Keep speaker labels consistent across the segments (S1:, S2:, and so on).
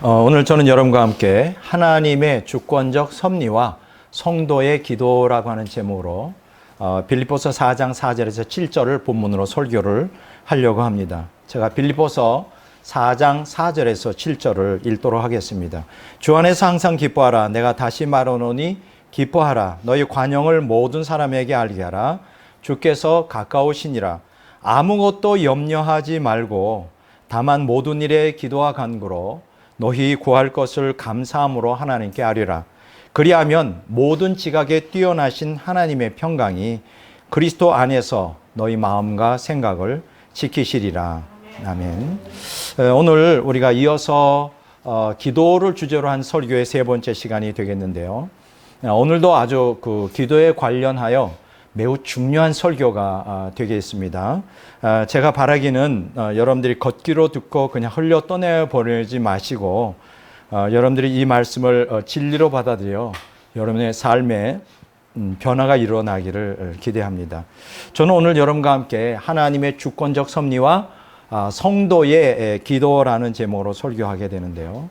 S1: 오늘 저는 여러분과 함께 하나님의 주권적 섭리와 성도의 기도라고 하는 제목으로 빌립보서 4장 4절에서 7절을 본문으로 설교를 하려고 합니다. 제가 빌립보서 4장 4절에서 7절을 읽도록 하겠습니다. 주 안에서 항상 기뻐하라. 내가 다시 말하노니 기뻐하라. 너희 관용을 모든 사람에게 알게 하라. 주께서 가까우시니라. 아무것도 염려하지 말고 다만 모든 일에 기도와 간구로 너희 구할 것을 감사함으로 하나님께 아뢰라. 그리하면 모든 지각에 뛰어나신 하나님의 평강이 그리스도 안에서 너희 마음과 생각을 지키시리라. 아멘. 오늘 우리가 이어서 기도를 주제로 한 설교의 세 번째 시간이 되겠는데요. 오늘도 아주 기도에 관련하여 매우 중요한 설교가 되겠습니다. 제가 바라기는 여러분들이 걷기로 듣고 그냥 흘려 떠내버리지 마시고 여러분들이 이 말씀을 진리로 받아들여 여러분의 삶에 변화가 일어나기를 기대합니다. 저는 오늘 여러분과 함께 하나님의 주권적 섭리와 성도의 기도라는 제목으로 설교하게 되는데요.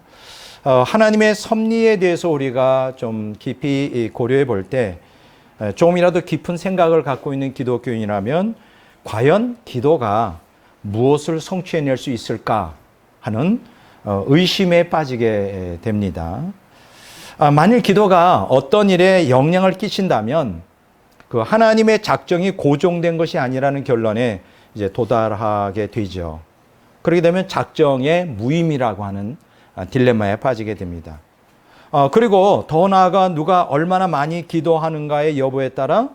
S1: 하나님의 섭리에 대해서 우리가 좀 깊이 고려해 볼 때 조금이라도 깊은 생각을 갖고 있는 기독교인이라면 과연 기도가 무엇을 성취해낼 수 있을까 하는 의심에 빠지게 됩니다. 만일 기도가 어떤 일에 영향을 끼친다면 그 하나님의 작정이 고정된 것이 아니라는 결론에 이제 도달하게 되죠. 그렇게 되면 작정의 무의미라고 하는 딜레마에 빠지게 됩니다. 그리고 더 나아가 누가 얼마나 많이 기도하는가의 여부에 따라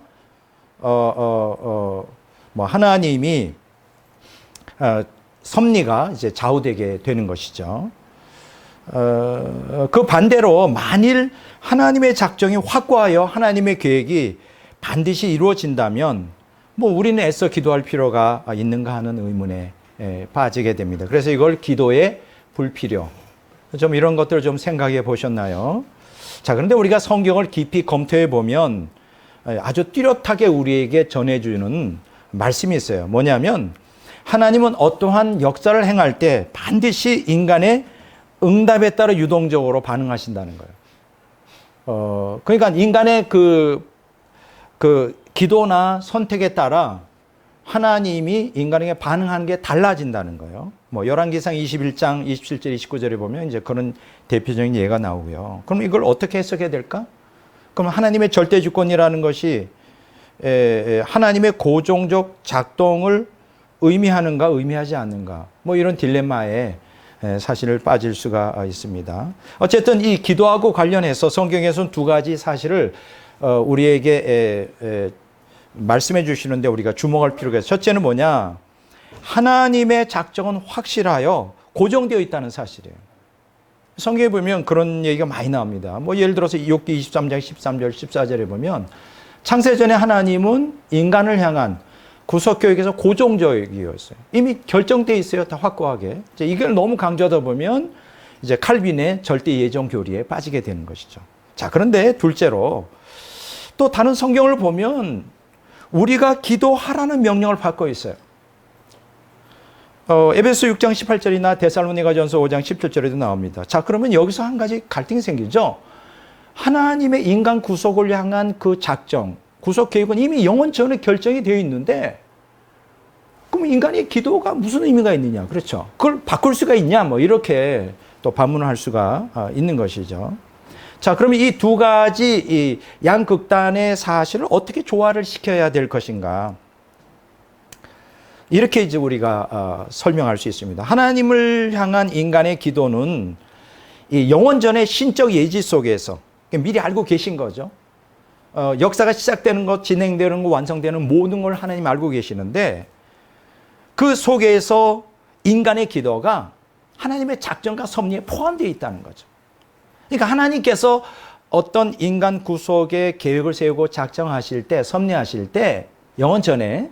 S1: 하나님이 섭리가 이제 좌우되게 되는 것이죠. 그 반대로 만일 하나님의 작정이 확고하여 하나님의 계획이 반드시 이루어진다면 우리는 애써 기도할 필요가 있는가 하는 의문에 빠지게 됩니다. 그래서 이걸 기도의 불필요. 좀 이런 것들을 좀 생각해 보셨나요? 자, 그런데 우리가 성경을 깊이 검토해 보면 아주 뚜렷하게 우리에게 전해주는 말씀이 있어요. 뭐냐면 하나님은 어떠한 역사를 행할 때 반드시 인간의 응답에 따라 유동적으로 반응하신다는 거예요. 그러니까 인간의 그 기도나 선택에 따라 하나님이 인간에게 반응하는 게 달라진다는 거예요. 열왕기상 21장 27절 29절에 보면 이제 그런 대표적인 예가 나오고요. 그럼 이걸 어떻게 해석해야 될까? 그럼 하나님의 절대 주권이라는 것이 하나님의 고정적 작동을 의미하는가 의미하지 않는가 이런 딜레마에 사실을 빠질 수가 있습니다. 어쨌든 이 기도하고 관련해서 성경에서는 두 가지 사실을 우리에게 말씀해 주시는데 우리가 주목할 필요가 있어요. 첫째는 뭐냐? 하나님의 작정은 확실하여 고정되어 있다는 사실이에요. 성경에 보면 그런 얘기가 많이 나옵니다. 예를 들어서 욥기 23장 13절 14절에 보면 창세전에 하나님은 인간을 향한 구속교육에서 고정적이었어요. 이미 결정되어 있어요. 다 확고하게. 이걸 너무 강조하다 보면 이제 칼빈의 절대 예정 교리에 빠지게 되는 것이죠. 자, 그런데 둘째로 또 다른 성경을 보면 우리가 기도하라는 명령을 받고 있어요. 에베소 6장 18절이나 데살로니가전서 5장 17절에도 나옵니다. 자, 그러면 여기서 한 가지 갈등이 생기죠. 하나님의 인간 구속을 향한 그 작정, 구속 계획은 이미 영원 전에 결정이 되어 있는데 그럼 인간의 기도가 무슨 의미가 있느냐? 그렇죠. 그걸 바꿀 수가 있냐? 이렇게 또 반문을 할 수가 있는 것이죠. 자, 그러면 이 두 가지 이 양극단의 사실을 어떻게 조화를 시켜야 될 것인가? 이렇게 이제 우리가 설명할 수 있습니다. 하나님을 향한 인간의 기도는 이 영원전의 신적 예지 속에서 미리 알고 계신 거죠. 역사가 시작되는 것, 진행되는 것, 완성되는 모든 걸 하나님 알고 계시는데 그 속에서 인간의 기도가 하나님의 작정과 섭리에 포함되어 있다는 거죠. 그러니까 하나님께서 어떤 인간 구속의 계획을 세우고 작정하실 때, 섭리하실 때 영원전에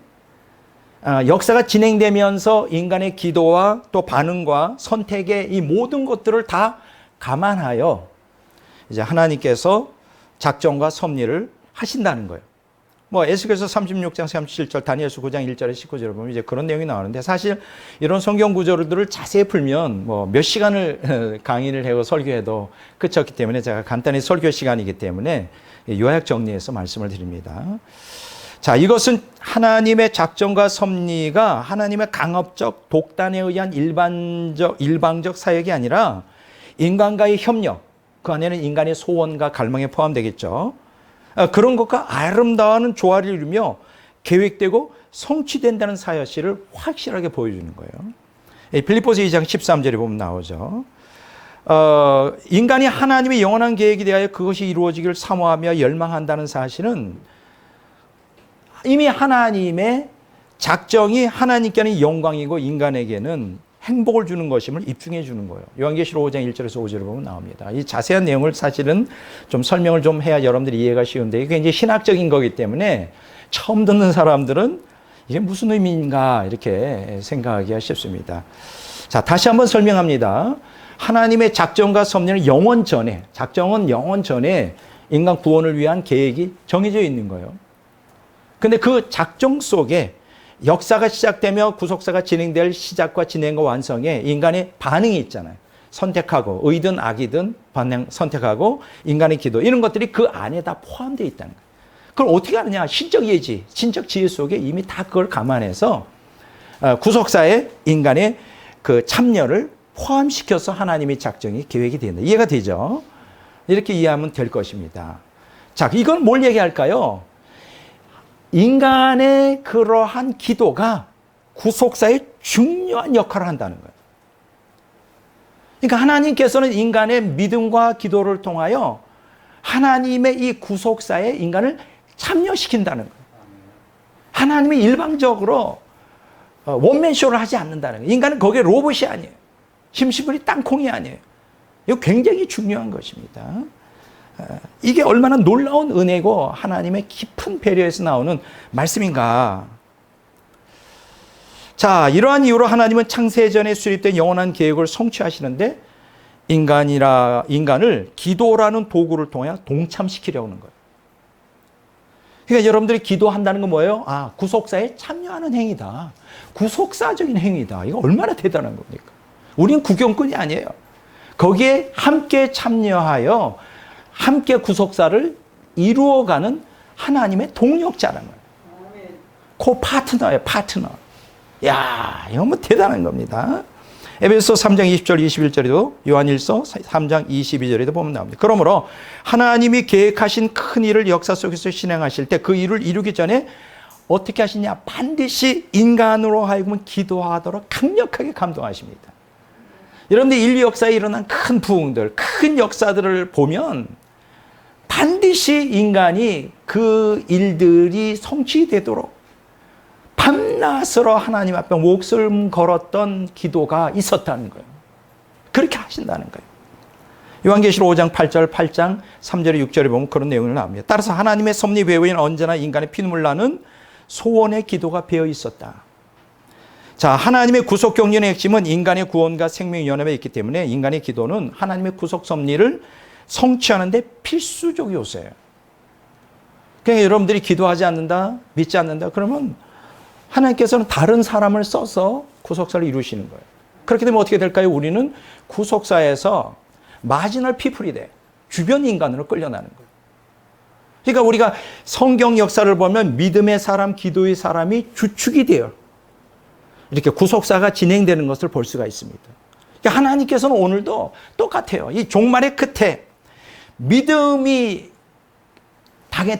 S1: 역사가 진행되면서 인간의 기도와 또 반응과 선택의 이 모든 것들을 다 감안하여 이제 하나님께서 작정과 섭리를 하신다는 거예요. 뭐 에스겔서 36장 37절, 다니엘서 9장 1절에 19절을 보면 이제 그런 내용이 나오는데, 사실 이런 성경 구절들을 자세히 풀면 뭐 몇 시간을 강의를 하고 설교해도 끝이 없기 때문에 제가 간단히 설교 시간이기 때문에 요약 정리해서 말씀을 드립니다. 자, 이것은 하나님의 작정과 섭리가 하나님의 강압적 독단에 의한 일방적 사역이 아니라 인간과의 협력, 그 안에는 인간의 소원과 갈망이 포함되겠죠. 그런 것과 아름다운 조화를 이루며 계획되고 성취된다는 사실을 확실하게 보여주는 거예요. 빌립보서 2장 13절에 보면 나오죠. 인간이 하나님의 영원한 계획에 대하여 그것이 이루어지기를 사모하며 열망한다는 사실은 이미 하나님의 작정이 하나님께는 영광이고 인간에게는 행복을 주는 것임을 입증해 주는 거예요. 요한계시록 5장 1절에서 5절을 보면 나옵니다. 이 자세한 내용을 사실은 좀 설명을 좀 해야 여러분들이 이해가 쉬운데, 이게 이제 신학적인 거기 때문에 처음 듣는 사람들은 이게 무슨 의미인가 이렇게 생각하기가 쉽습니다. 자, 다시 한번 설명합니다. 하나님의 작정과 섭리는 영원 전에, 작정은 영원 전에 인간 구원을 위한 계획이 정해져 있는 거예요. 근데 그 작정 속에 역사가 시작되며 구속사가 진행될 시작과 진행과 완성에 인간의 반응이 있잖아요. 선택하고, 의든 악이든 선택하고 인간의 기도, 이런 것들이 그 안에 다 포함되어 있다는 거예요. 그걸 어떻게 하느냐? 신적 예지, 신적 지혜 속에 이미 다 그걸 감안해서 구속사에 인간의 그 참여를 포함시켜서 하나님의 작정이 계획이 된다. 이해가 되죠? 이렇게 이해하면 될 것입니다. 자, 이건 뭘 얘기할까요? 인간의 그러한 기도가 구속사에 중요한 역할을 한다는 거예요. 그러니까 하나님께서는 인간의 믿음과 기도를 통하여 하나님의 이 구속사에 인간을 참여시킨다는 거예요. 하나님이 일방적으로 원맨쇼를 하지 않는다는 거예요. 인간은 거기에 로봇이 아니에요. 심시분이 땅콩이 아니에요. 이거 굉장히 중요한 것입니다. 이게 얼마나 놀라운 은혜고 하나님의 깊은 배려에서 나오는 말씀인가. 자, 이러한 이유로 하나님은 창세전에 수립된 영원한 계획을 성취하시는데 인간을 기도라는 도구를 통해 동참시키려고 하는 거예요. 그러니까 여러분들이 기도한다는 건 뭐예요? 아, 구속사에 참여하는 행위다. 구속사적인 행위다. 이거 얼마나 대단한 겁니까? 우리는 구경꾼이 아니에요. 거기에 함께 참여하여 함께 구속사를 이루어가는 하나님의 동력자라는 거예요. 코파트너예요, 파트너. 야, 이거 뭐 대단한 겁니다. 에베소 3장 20절, 21절에도 요한일서 3장 22절에도 보면 나옵니다. 그러므로 하나님이 계획하신 큰 일을 역사 속에서 실행하실 때 그 일을 이루기 전에 어떻게 하시냐? 반드시 인간으로 하여금 기도하도록 강력하게 감동하십니다. 여러분들 인류 역사에 일어난 큰 부흥들, 큰 역사들을 보면 반드시 인간이 그 일들이 성취되도록 밤낮으로 하나님 앞에 목숨 걸었던 기도가 있었다는 거예요. 그렇게 하신다는 거예요. 요한계시록 5장 8절, 8장 3절에 6절에 보면 그런 내용이 나옵니다. 따라서 하나님의 섭리 배후에는 언제나 인간의 피눈물 나는 소원의 기도가 배어 있었다. 자, 하나님의 구속 경륜의 핵심은 인간의 구원과 생명 연합에 있기 때문에 인간의 기도는 하나님의 구속 섭리를 성취하는 데 필수적 요소예요. 그러니까 여러분들이 기도하지 않는다, 믿지 않는다, 그러면 하나님께서는 다른 사람을 써서 구속사를 이루시는 거예요. 그렇게 되면 어떻게 될까요? 우리는 구속사에서 마지널 피플이 돼. 주변 인간으로 끌려나는 거예요. 그러니까 우리가 성경 역사를 보면 믿음의 사람, 기도의 사람이 주축이 돼요. 이렇게 구속사가 진행되는 것을 볼 수가 있습니다. 그러니까 하나님께서는 오늘도 똑같아요. 이 종말의 끝에 믿음이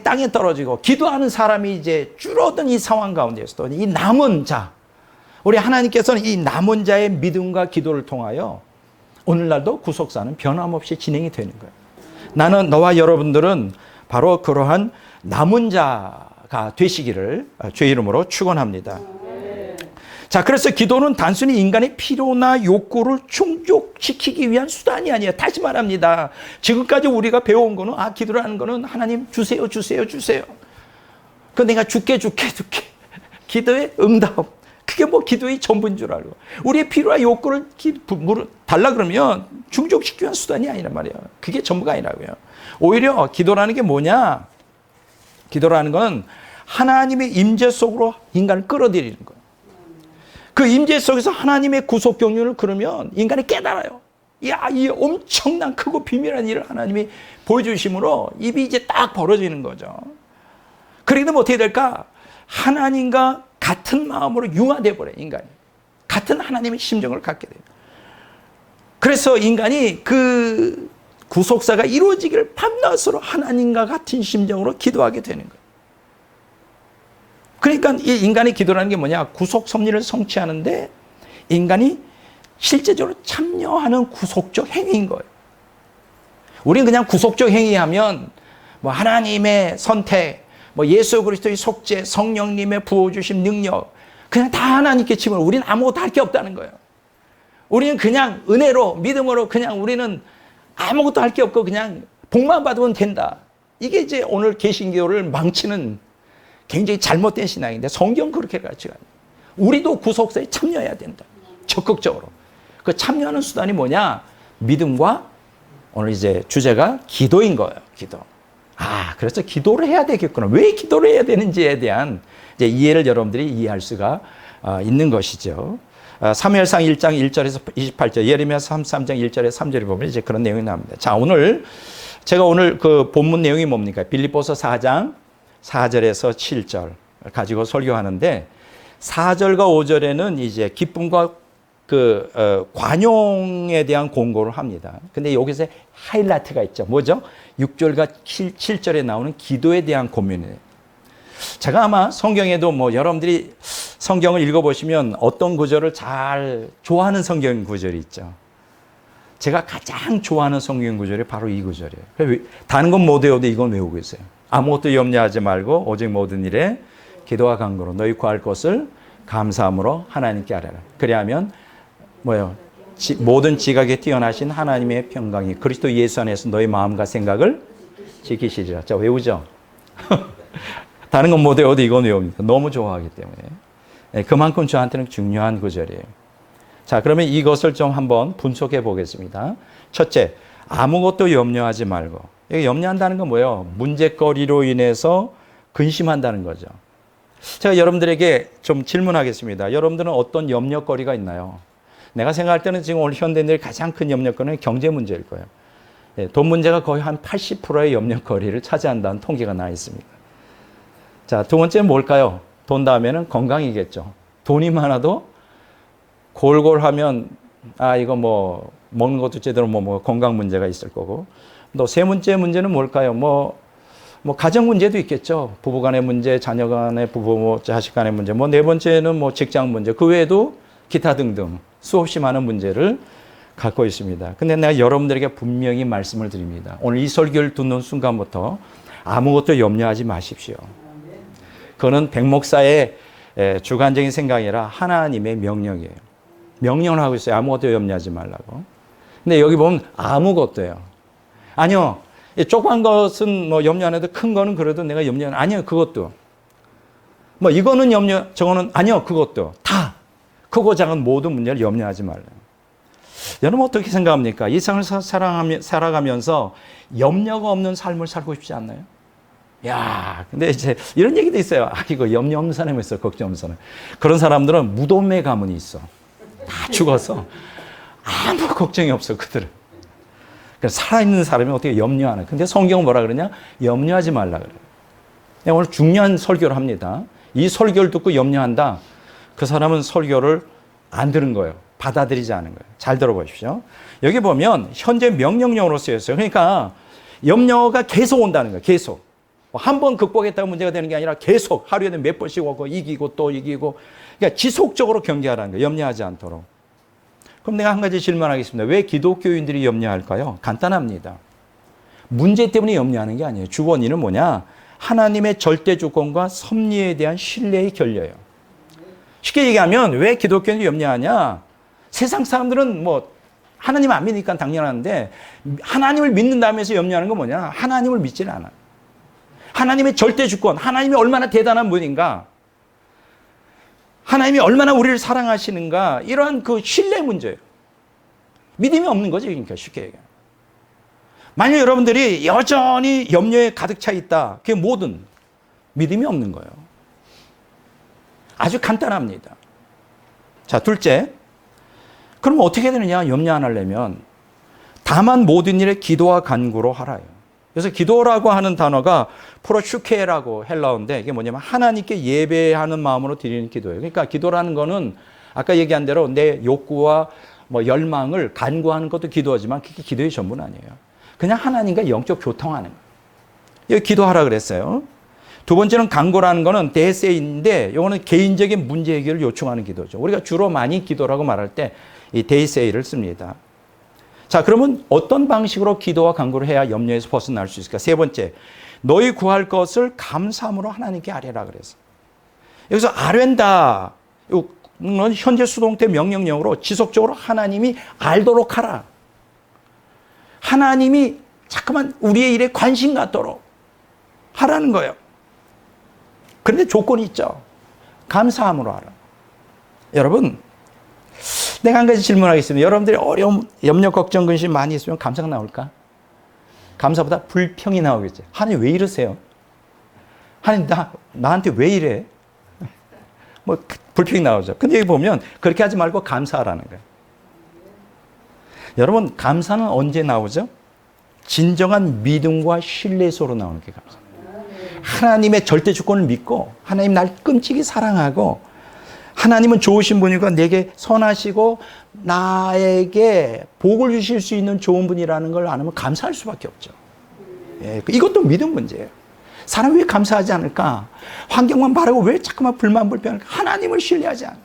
S1: 땅에 떨어지고 기도하는 사람이 이제 줄어든 이 상황 가운데서도 이 남은 자, 우리 하나님께서는 이 남은 자의 믿음과 기도를 통하여 오늘날도 구속사는 변함없이 진행이 되는 거예요. 나는, 너와 여러분들은 바로 그러한 남은 자가 되시기를 주의 이름으로 축원합니다. 자, 그래서 기도는 단순히 인간의 필요나 욕구를 충족시키기 위한 수단이 아니에요. 다시 말합니다. 지금까지 우리가 배워온 거는, 기도라는 거는 하나님 주세요, 주세요, 주세요. 그 내가 줄게. 기도의 응답. 그게 뭐 기도의 전부인 줄 알고. 우리의 필요와 욕구를 달라 그러면 충족시키기 위한 수단이 아니란 말이에요. 그게 전부가 아니라고요. 오히려 기도라는 게 뭐냐? 기도라는 거는 하나님의 임재 속으로 인간을 끌어들이는 거예요. 그 임재 속에서 하나님의 구속 경륜을 그러면 인간이 깨달아요. 야, 이 엄청난 크고 비밀한 일을 하나님이 보여주심으로 입이 이제 딱 벌어지는 거죠. 그러게 되면 어떻게 될까? 하나님과 같은 마음으로 융화돼 버려요, 인간이. 같은 하나님의 심정을 갖게 돼요. 그래서 인간이 그 구속사가 이루어지기를 밤낮으로 하나님과 같은 심정으로 기도하게 되는 거예요. 그러니까 이 인간의 기도라는 게 뭐냐? 구속 섭리를 성취하는데 인간이 실제적으로 참여하는 구속적 행위인 거예요. 우리는 그냥 구속적 행위하면 뭐 하나님의 선택, 뭐 예수 그리스도의 속죄, 성령님의 부어주심 능력, 그냥 다 하나님께 치면 우리는 아무것도 할 게 없다는 거예요. 우리는 그냥 은혜로, 믿음으로 그냥 우리는 아무것도 할 게 없고 그냥 복만 받으면 된다. 이게 이제 오늘 개신교를 망치는 굉장히 잘못된 신앙인데 성경 그렇게 가르쳐요. 우리도 구속사에 참여해야 된다. 적극적으로. 그 참여하는 수단이 뭐냐? 믿음과 오늘 이제 주제가 기도인 거예요. 기도. 아, 그래서 기도를 해야 되겠구나. 왜 기도를 해야 되는지에 대한 이제 이해를 여러분들이 이해할 수가 있는 것이죠. 사무엘상 1장 1절에서 28절, 예레미야서 33장 1절에서 3절에 보면 이제 그런 내용이 나옵니다. 자, 제가 오늘 그 본문 내용이 뭡니까? 빌립보서 4장 4절에서 7절 가지고 설교하는데 4절과 5절에는 이제 기쁨과 관용에 대한 공고를 합니다. 근데 여기서 하이라이트가 있죠. 뭐죠? 6절과 7절에 나오는 기도에 대한 고민이에요. 제가 아마 성경에도 뭐 여러분들이 성경을 읽어보시면 어떤 구절을 잘 좋아하는 성경 구절이 있죠. 제가 가장 좋아하는 성경 구절이 바로 이 구절이에요. 다른 건 못 외워도 이건 외우고 있어요. 아무것도 염려하지 말고 오직 모든 일에 기도와 간구로 너희 구할 것을 감사함으로 하나님께 아뢰라. 그리하면 뭐요? 모든 지각에 뛰어나신 하나님의 평강이 그리스도 예수 안에서 너희 마음과 생각을 지키시리라. 자, 외우죠? 다른 건 못 외워도 이건 외웁니다. 너무 좋아하기 때문에. 네, 그만큼 저한테는 중요한 구절이에요. 자, 그러면 이것을 좀 한번 분석해 보겠습니다. 첫째, 아무것도 염려하지 말고. 여기 염려한다는 건 뭐예요? 문제거리로 인해서 근심한다는 거죠. 제가 여러분들에게 좀 질문하겠습니다. 여러분들은 어떤 염려거리가 있나요? 내가 생각할 때는 지금 오늘 현대인들의 가장 큰 염려거리는 경제 문제일 거예요. 예, 돈 문제가 거의 한 80%의 염려거리를 차지한다는 통계가 나와 있습니다. 자, 두 번째는 뭘까요? 돈 다음에는 건강이겠죠. 돈이 많아도 골골하면 이거 뭐 먹는 것도 제대로 뭐 건강 문제가 있을 거고. 또 세 번째 문제는 뭘까요? 뭐 가정 문제도 있겠죠. 부부 간의 문제, 자녀 간의 부부, 자식 간의 문제. 네 번째는 뭐 직장 문제. 그 외에도 기타 등등 수없이 많은 문제를 갖고 있습니다. 근데 내가 여러분들에게 분명히 말씀을 드립니다. 오늘 이 설교를 듣는 순간부터 아무것도 염려하지 마십시오. 그거는 백 목사의 주관적인 생각이 아니라 하나님의 명령이에요. 명령을 하고 있어요. 아무것도 염려하지 말라고. 근데 여기 보면 아무것도예요. 아니요. 조그만 것은 뭐 염려 안 해도 큰 거는 그래도 내가 염려 안 해요. 아니요. 그것도. 뭐 이거는 염려, 저거는 아니요. 그것도. 다. 크고 작은 모든 문제를 염려하지 말라요. 여러분 어떻게 생각합니까? 이 세상을 살아가면서 염려가 없는 삶을 살고 싶지 않나요? 야, 근데 이제 이런 얘기도 있어요. 이거 염려 없는 사람이 있어. 걱정 없는 사람. 그런 사람들은 무덤의 가문이 있어. 다 죽어서 아무 걱정이 없어, 그들은. 살아있는 사람이 어떻게 염려하나. 근데 성경은 뭐라 그러냐? 염려하지 말라 그래요. 오늘 중요한 설교를 합니다. 이 설교를 듣고 염려한다. 그 사람은 설교를 안 들은 거예요. 받아들이지 않은 거예요. 잘 들어보십시오. 여기 보면 현재 명령형으로 쓰였어요. 그러니까 염려가 계속 온다는 거예요. 계속. 한 번 극복했다고 문제가 되는 게 아니라 계속 하루에도 몇 번씩 오고 이기고 또 이기고. 그러니까 지속적으로 경계하라는 거예요. 염려하지 않도록. 그럼 내가 한 가지 질문하겠습니다. 왜 기독교인들이 염려할까요? 간단합니다. 문제 때문에 염려하는 게 아니에요. 주 원인은 뭐냐? 하나님의 절대 주권과 섭리에 대한 신뢰의 결여예요. 쉽게 얘기하면 왜 기독교인들이 염려하냐? 세상 사람들은 뭐 하나님 안 믿으니까 당연한데 하나님을 믿는다면서 해서 염려하는 건 뭐냐? 하나님을 믿지는 않아요. 하나님의 절대 주권, 하나님이 얼마나 대단한 분인가? 하나님이 얼마나 우리를 사랑하시는가? 이러한 그 신뢰 문제예요. 믿음이 없는 거죠. 그러니까 쉽게 얘기하면. 만약 여러분들이 여전히 염려에 가득 차 있다. 그게 뭐든 믿음이 없는 거예요. 아주 간단합니다. 자, 둘째. 그럼 어떻게 되느냐? 염려 안 하려면 다만 모든 일에 기도와 간구로 하라요. 그래서 기도라고 하는 단어가 프로슈케라고 헬라어인데 이게 뭐냐면 하나님께 예배하는 마음으로 드리는 기도예요. 그러니까 기도라는 거는 아까 얘기한 대로 내 욕구와 뭐 열망을 간구하는 것도 기도하지만 그게 기도의 전부는 아니에요. 그냥 하나님과 영적 교통하는 거예요. 여기 기도하라 그랬어요. 두 번째는 간구라는 거는 데세이인데 이거는 개인적인 문제 해결을 요청하는 기도죠. 우리가 주로 많이 기도라고 말할 때 이 데세이를 씁니다. 자, 그러면 어떤 방식으로 기도와 간구를 해야 염려에서 벗어날 수 있을까? 세 번째, 너희 구할 것을 감사함으로 하나님께 아뢰라 그래서. 여기서 아뢰다. 이건 현재 수동태 명령형으로 지속적으로 하나님이 알도록 하라. 하나님이 자꾸만 우리의 일에 관심 갖도록 하라는 거예요. 그런데 조건이 있죠. 감사함으로 하라. 여러분, 내가 한 가지 질문하겠습니다. 여러분들이 어려움, 염려, 걱정, 근심 많이 있으면 감사가 나올까? 감사보다 불평이 나오겠죠. 하나님 왜 이러세요? 하나님 나한테 왜 이래? 뭐 불평이 나오죠. 근데 여기 보면 그렇게 하지 말고 감사하라는 거예요. 여러분, 감사는 언제 나오죠? 진정한 믿음과 신뢰에서로 나오는 게 감사. 하나님의 절대 주권을 믿고 하나님 날 끔찍이 사랑하고 하나님은 좋으신 분이고 내게 선하시고 나에게 복을 주실 수 있는 좋은 분이라는 걸 아면 감사할 수밖에 없죠. 예, 이것도 믿음 문제예요. 사람이 왜 감사하지 않을까? 환경만 바라고 왜 자꾸만 불만 불평할까? 하나님을 신뢰하지 않아.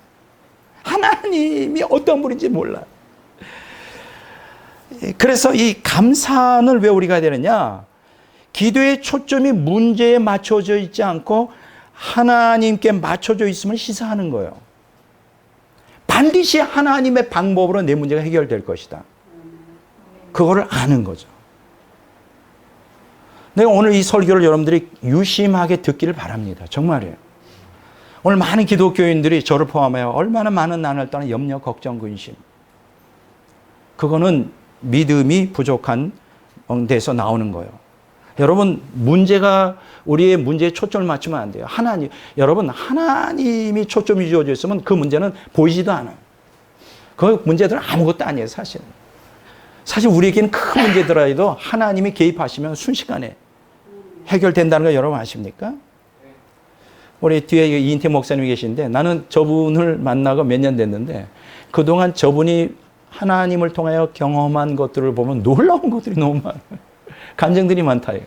S1: 하나님이 어떤 분인지 몰라. 그래서 이 감사는 왜 우리가 되느냐? 기도의 초점이 문제에 맞춰져 있지 않고 하나님께 맞춰져 있음을 시사하는 거예요. 반드시 하나님의 방법으로 내 문제가 해결될 것이다. 그거를 아는 거죠. 내가 오늘 이 설교를 여러분들이 유심하게 듣기를 바랍니다. 정말이에요. 오늘 많은 기독교인들이 저를 포함하여 얼마나 많은 난을 떠나 염려, 걱정, 근심. 그거는 믿음이 부족한 데서 나오는 거예요. 여러분, 문제가 우리의 문제에 초점을 맞추면 안 돼요. 하나님, 여러분, 하나님이 초점이 주어져 있으면 그 문제는 보이지도 않아요. 그 문제들은 아무것도 아니에요, 사실은. 사실 우리에게는 큰 문제더라도 하나님이 개입하시면 순식간에 해결된다는 거 여러분 아십니까? 우리 뒤에 이인태 목사님이 계신데 나는 저분을 만나고 몇 년 됐는데 그동안 저분이 하나님을 통하여 경험한 것들을 보면 놀라운 것들이 너무 많아요. 감정들이 많다요.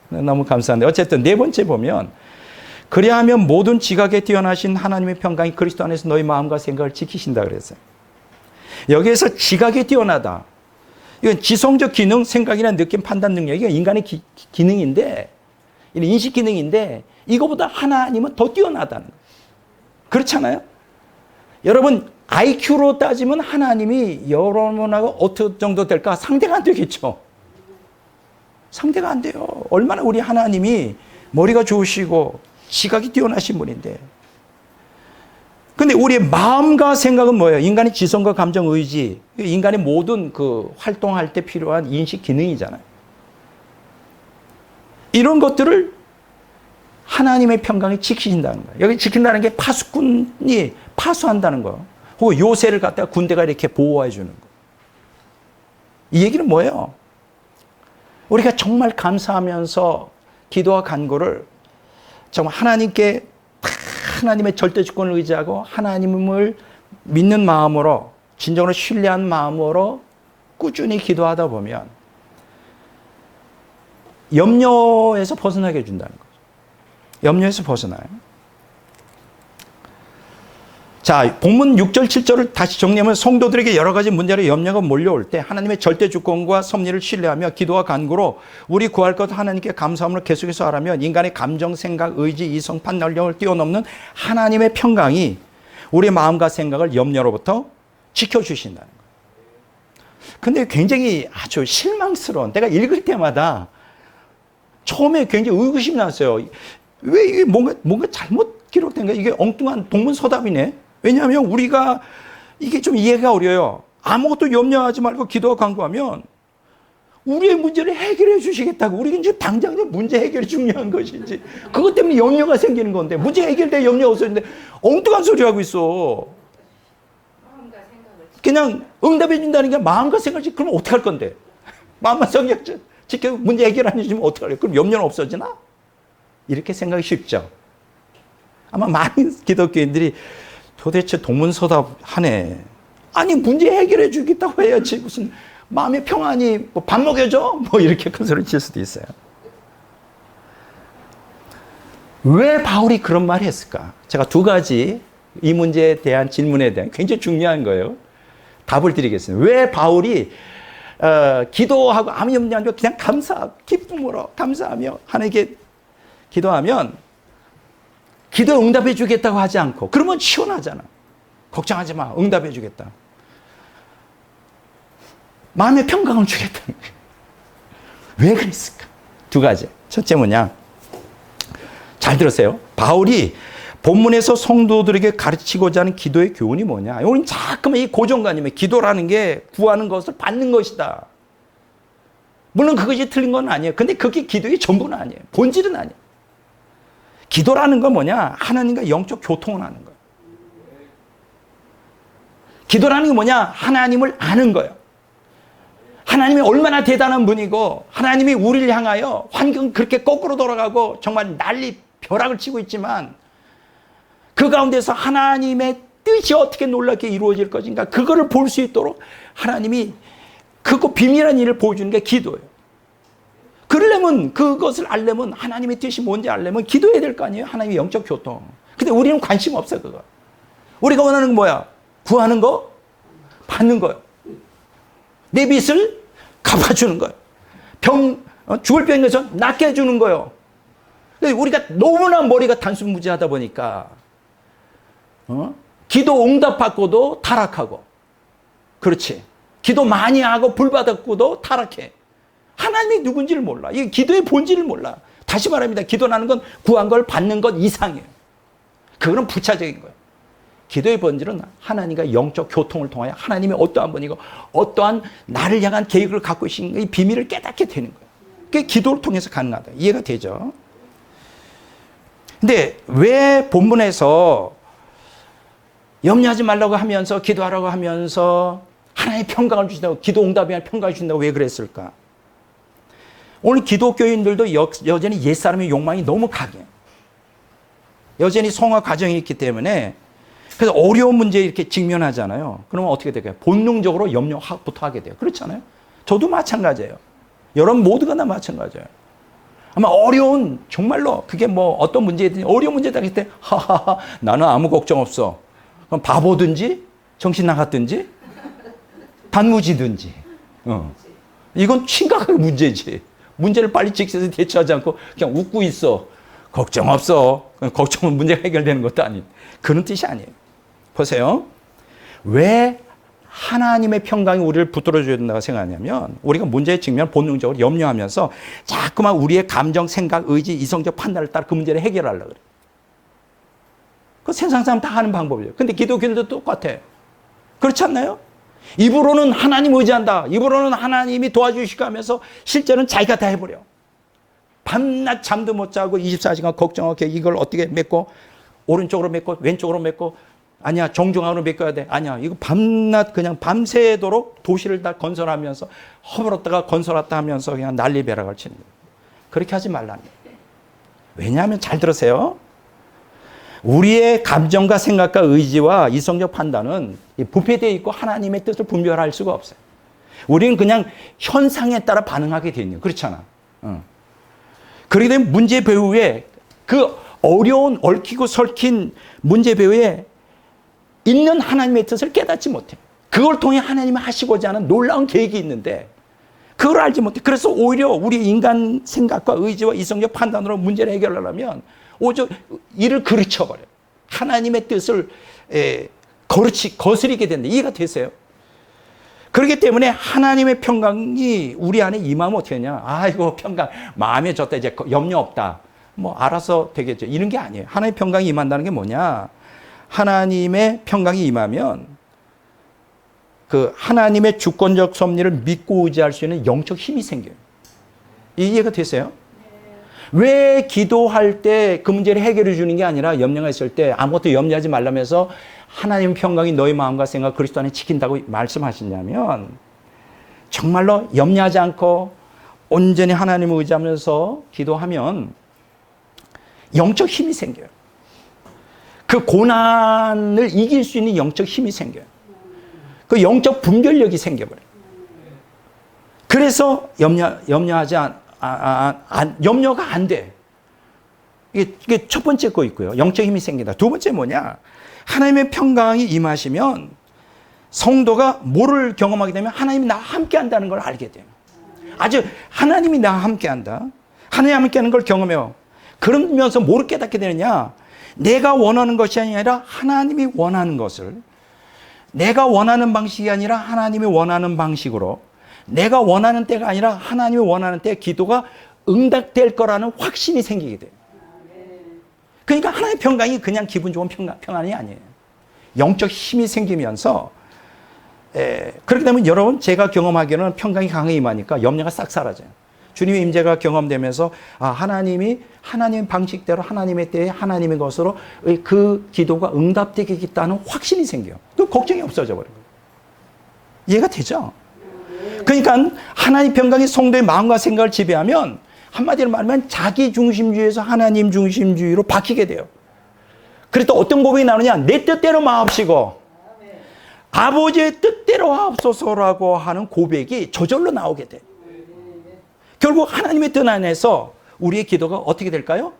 S1: 너무 감사한데 어쨌든 네 번째 보면 그리하면 모든 지각에 뛰어나신 하나님의 평강이 그리스도 안에서 너희 마음과 생각을 지키신다 그랬어요. 여기에서 지각에 뛰어나다. 이건 지성적 기능, 생각이나 느낌, 판단 능력이 인간의 기능인데 인식 기능인데 이거보다 하나님은 더 뛰어나다는 거예요. 그렇잖아요? 여러분 IQ로 따지면 하나님이 여러분하고 어느 정도 될까? 상대가 안 되겠죠. 상대가 안 돼요. 얼마나 우리 하나님이 머리가 좋으시고 지각이 뛰어나신 분인데. 근데 우리의 마음과 생각은 뭐예요? 인간의 지성과 감정, 의지, 인간의 모든 그 활동할 때 필요한 인식 기능이잖아요. 이런 것들을 하나님의 평강이 지키신다는 거예요. 여기 지킨다는 게 파수꾼이 파수한다는 거예요. 혹은 요새를 갖다가 군대가 이렇게 보호해 주는 거예요. 이 얘기는 뭐예요? 우리가 정말 감사하면서 기도와 간구를 정말 하나님께 하나님의 절대 주권을 의지하고 하나님을 믿는 마음으로 진정으로 신뢰한 마음으로 꾸준히 기도하다 보면 염려에서 벗어나게 해준다는 거죠. 염려에서 벗어나요. 자, 본문 6절, 7절을 다시 정리하면 성도들에게 여러 가지 문제로 염려가 몰려올 때 하나님의 절대 주권과 섭리를 신뢰하며 기도와 간구로 우리 구할 것 하나님께 감사함으로 계속해서 하라면 인간의 감정, 생각, 의지, 이성, 판단력을 뛰어넘는 하나님의 평강이 우리의 마음과 생각을 염려로부터 지켜주신다는 거예요. 근데 굉장히 아주 실망스러운, 내가 읽을 때마다 처음에 굉장히 의구심이 났어요. 왜 이게 뭔가 잘못 기록된 거야? 이게 엉뚱한 동문서답이네? 왜냐하면 우리가 이게 좀 이해가 어려워요. 아무것도 염려하지 말고 기도와 간구하면 우리의 문제를 해결해 주시겠다고. 우리가 이제 당장 문제 해결이 중요한 것이지. 그것 때문에 염려가 생기는 건데, 문제 해결돼 염려가 없었는데 엉뚱한 소리 하고 있어. 그냥 응답해 준다는 게 마음과 생각이지. 그럼 어떻게 할 건데? 마음과 생각 지켜 문제 해결 안 해주면 어떻게 할래? 그럼 염려는 없어지나? 이렇게 생각이 쉽죠. 아마 많은 기독교인들이 도대체 동문서답 하네. 아니 문제 해결해 주겠다고 해야지. 무슨 마음의 평안이 뭐 밥 먹여줘? 뭐 이렇게 큰 소리 칠 수도 있어요. 왜 바울이 그런 말을 했을까? 제가 두 가지 이 문제에 대한 질문에 대한 굉장히 중요한 거예요. 답을 드리겠습니다. 왜 바울이 기도하고 아무 염려 안 하고 그냥 기쁨으로 감사하며 하나님께 기도하면 기도 응답해 주겠다고 하지 않고, 그러면 시원하잖아. 걱정하지 마. 응답해 주겠다. 마음의 평강을 주겠다는 거예요. 왜 그랬을까? 두 가지. 첫째 뭐냐? 잘 들으세요. 바울이 본문에서 성도들에게 가르치고자 하는 기도의 교훈이 뭐냐? 우리는 자꾸만 이 고정관념에 기도라는 게 구하는 것을 받는 것이다. 물론 그것이 틀린 건 아니에요. 근데 그게 기도의 전부는 아니에요. 본질은 아니에요. 기도라는 건 뭐냐? 하나님과 영적 교통을 하는 거예요. 기도라는 게 뭐냐? 하나님을 아는 거예요. 하나님이 얼마나 대단한 분이고, 하나님이 우리를 향하여 환경 그렇게 거꾸로 돌아가고 정말 난리 벼락을 치고 있지만, 그 가운데서 하나님의 뜻이 어떻게 놀랍게 이루어질 것인가, 그거를 볼 수 있도록 하나님이 그거 비밀한 일을 보여주는 게 기도예요. 그러려면, 그것을 알려면, 하나님의 뜻이 뭔지 알려면 기도해야 될 거 아니에요? 하나님의 영적 교통. 근데 우리는 관심 없어요, 그거. 우리가 원하는 건 뭐야? 구하는 거, 받는 거예요. 내 빚을 갚아주는 거예요. 죽을 병인 것을 낫게 해주는 거예요. 우리가 너무나 머리가 단순무지하다 보니까, 기도 응답받고도 타락하고, 그렇지. 기도 많이 하고 불받았고도 타락해. 하나님이 누군지를 몰라. 이 기도의 본질을 몰라. 다시 말합니다. 기도라는 건 구한 걸 받는 것 이상이에요. 그거는 부차적인 거예요. 기도의 본질은 하나님과 영적 교통을 통하여 하나님이 어떠한 분이고 어떠한 나를 향한 계획을 갖고 계신 이 비밀을 깨닫게 되는 거예요. 그게 기도를 통해서 가능하다. 이해가 되죠? 근데 왜 본문에서 염려하지 말라고 하면서 기도하라고 하면서 하나님의 평강을 주신다고, 기도 응답에 평강을 주신다고 왜 그랬을까? 오늘 기독교인들도 여전히 옛사람의 욕망이 너무 강해요. 여전히 성화 과정이 있기 때문에, 그래서 어려운 문제에 이렇게 직면하잖아요. 그러면 어떻게 될까요? 본능적으로 염려부터 하게 돼요. 그렇잖아요? 저도 마찬가지예요. 여러분 모두가 다 마찬가지예요. 아마 어려운, 정말로 그게 뭐 어떤 문제든 어려운 문제다 했을 때, 하하하, 나는 아무 걱정 없어. 그럼 바보든지 정신 나갔든지 단무지든지. 이건 심각한 문제지. 문제를 빨리 직시해서 대처하지 않고 그냥 웃고 있어. 걱정 없어. 걱정은 문제가 해결되는 것도 아닌. 그런 뜻이 아니에요. 보세요. 왜 하나님의 평강이 우리를 붙들어줘야 된다고 생각하냐면, 우리가 문제에 직면 본능적으로 염려하면서 자꾸만 우리의 감정, 생각, 의지, 이성적 판단을 따라 그 문제를 해결하려고 그래. 그 세상 사람 다 하는 방법이에요. 근데 기독교인들도 똑같아. 그렇지 않나요? 입으로는 하나님 의지한다. 입으로는 하나님이 도와주시고 하면서 실제는 자기가 다 해버려. 밤낮 잠도 못 자고 24시간 걱정하고 이걸 어떻게 맺고, 오른쪽으로 맺고 왼쪽으로 맺고, 아니야 정중앙으로 맺어야 돼. 아니야 이거 밤낮 그냥 밤새도록 도시를 다 건설하면서 허물었다가 건설했다 하면서 그냥 난리배락을 치는 거예요. 그렇게 하지 말라는 거예요. 왜냐하면 잘 들으세요. 우리의 감정과 생각과 의지와 이성적 판단은 부패되어 있고 하나님의 뜻을 분별할 수가 없어요. 우리는 그냥 현상에 따라 반응하게 되어 있는 거예요. 그렇잖아. 그렇게 되면 문제 배후에, 그 어려운 얽히고 설킨 문제 배후에 있는 하나님의 뜻을 깨닫지 못해. 그걸 통해 하나님이 하시고자 하는 놀라운 계획이 있는데 그걸 알지 못해. 그래서 오히려 우리 인간 생각과 의지와 이성적 판단으로 문제를 해결하려면 오히려 이를 그르쳐버려요. 하나님의 뜻을 거스리게 된다. 이해가 되세요? 그렇기 때문에 하나님의 평강이 우리 안에 임하면 어떻게 하냐. 아이고 평강 마음에 졌다, 이제 염려 없다, 뭐 알아서 되겠죠. 이런 게 아니에요. 하나님의 평강이 임한다는 게 뭐냐. 하나님의 평강이 임하면 그 하나님의 주권적 섭리를 믿고 의지할 수 있는 영적 힘이 생겨요. 이해가 되세요? 왜 기도할 때 그 문제를 해결해 주는 게 아니라 염려가 있을 때 아무것도 염려하지 말라면서 하나님 평강이 너희 마음과 생각 그리스도 안에 지킨다고 말씀하시냐면 정말로 염려하지 않고 온전히 하나님을 의지하면서 기도하면 영적 힘이 생겨요. 그 고난을 이길 수 있는 영적 힘이 생겨요. 그 영적 분별력이 생겨버려요. 그래서 염려하지 염려가 안 돼. 이게 첫 번째 거 있고요. 영적 힘이 생긴다. 두 번째 뭐냐? 하나님의 평강이 임하시면 성도가 뭐를 경험하게 되면 하나님이 나와 함께 한다는 걸 알게 돼요. 아주 하나님이 나와 함께 한다. 하나님이 함께 하는 걸 경험해요. 그러면서 뭐를 깨닫게 되느냐? 내가 원하는 것이 아니라 하나님이 원하는 것을, 내가 원하는 방식이 아니라 하나님이 원하는 방식으로, 내가 원하는 때가 아니라 하나님이 원하는 때 기도가 응답될 거라는 확신이 생기게 돼요. 그러니까 하나님의 평강이 그냥 기분 좋은 평안이 아니에요. 영적 힘이 생기면서 그렇게 되면 여러분 제가 경험하기에는 평강이 강하게 임하니까 염려가 싹 사라져요. 주님의 임재가 경험되면서 하나님이 하나님의 방식대로 하나님의 때에 하나님의 것으로 그 기도가 응답되겠다는 확신이 생겨요. 또 걱정이 없어져 버려요. 이해가 되죠? 그러니까 하나님 평강이 성도의 마음과 생각을 지배하면 한마디로 말하면 자기 중심주의에서 하나님 중심주의로 바뀌게 돼요. 그래서 또 어떤 고백이 나오느냐? 내 뜻대로 마옵시고 아버지의 뜻대로 하옵소서라고 하는 고백이 저절로 나오게 돼. 결국 하나님의 뜻 안에서 우리의 기도가 어떻게 될까요?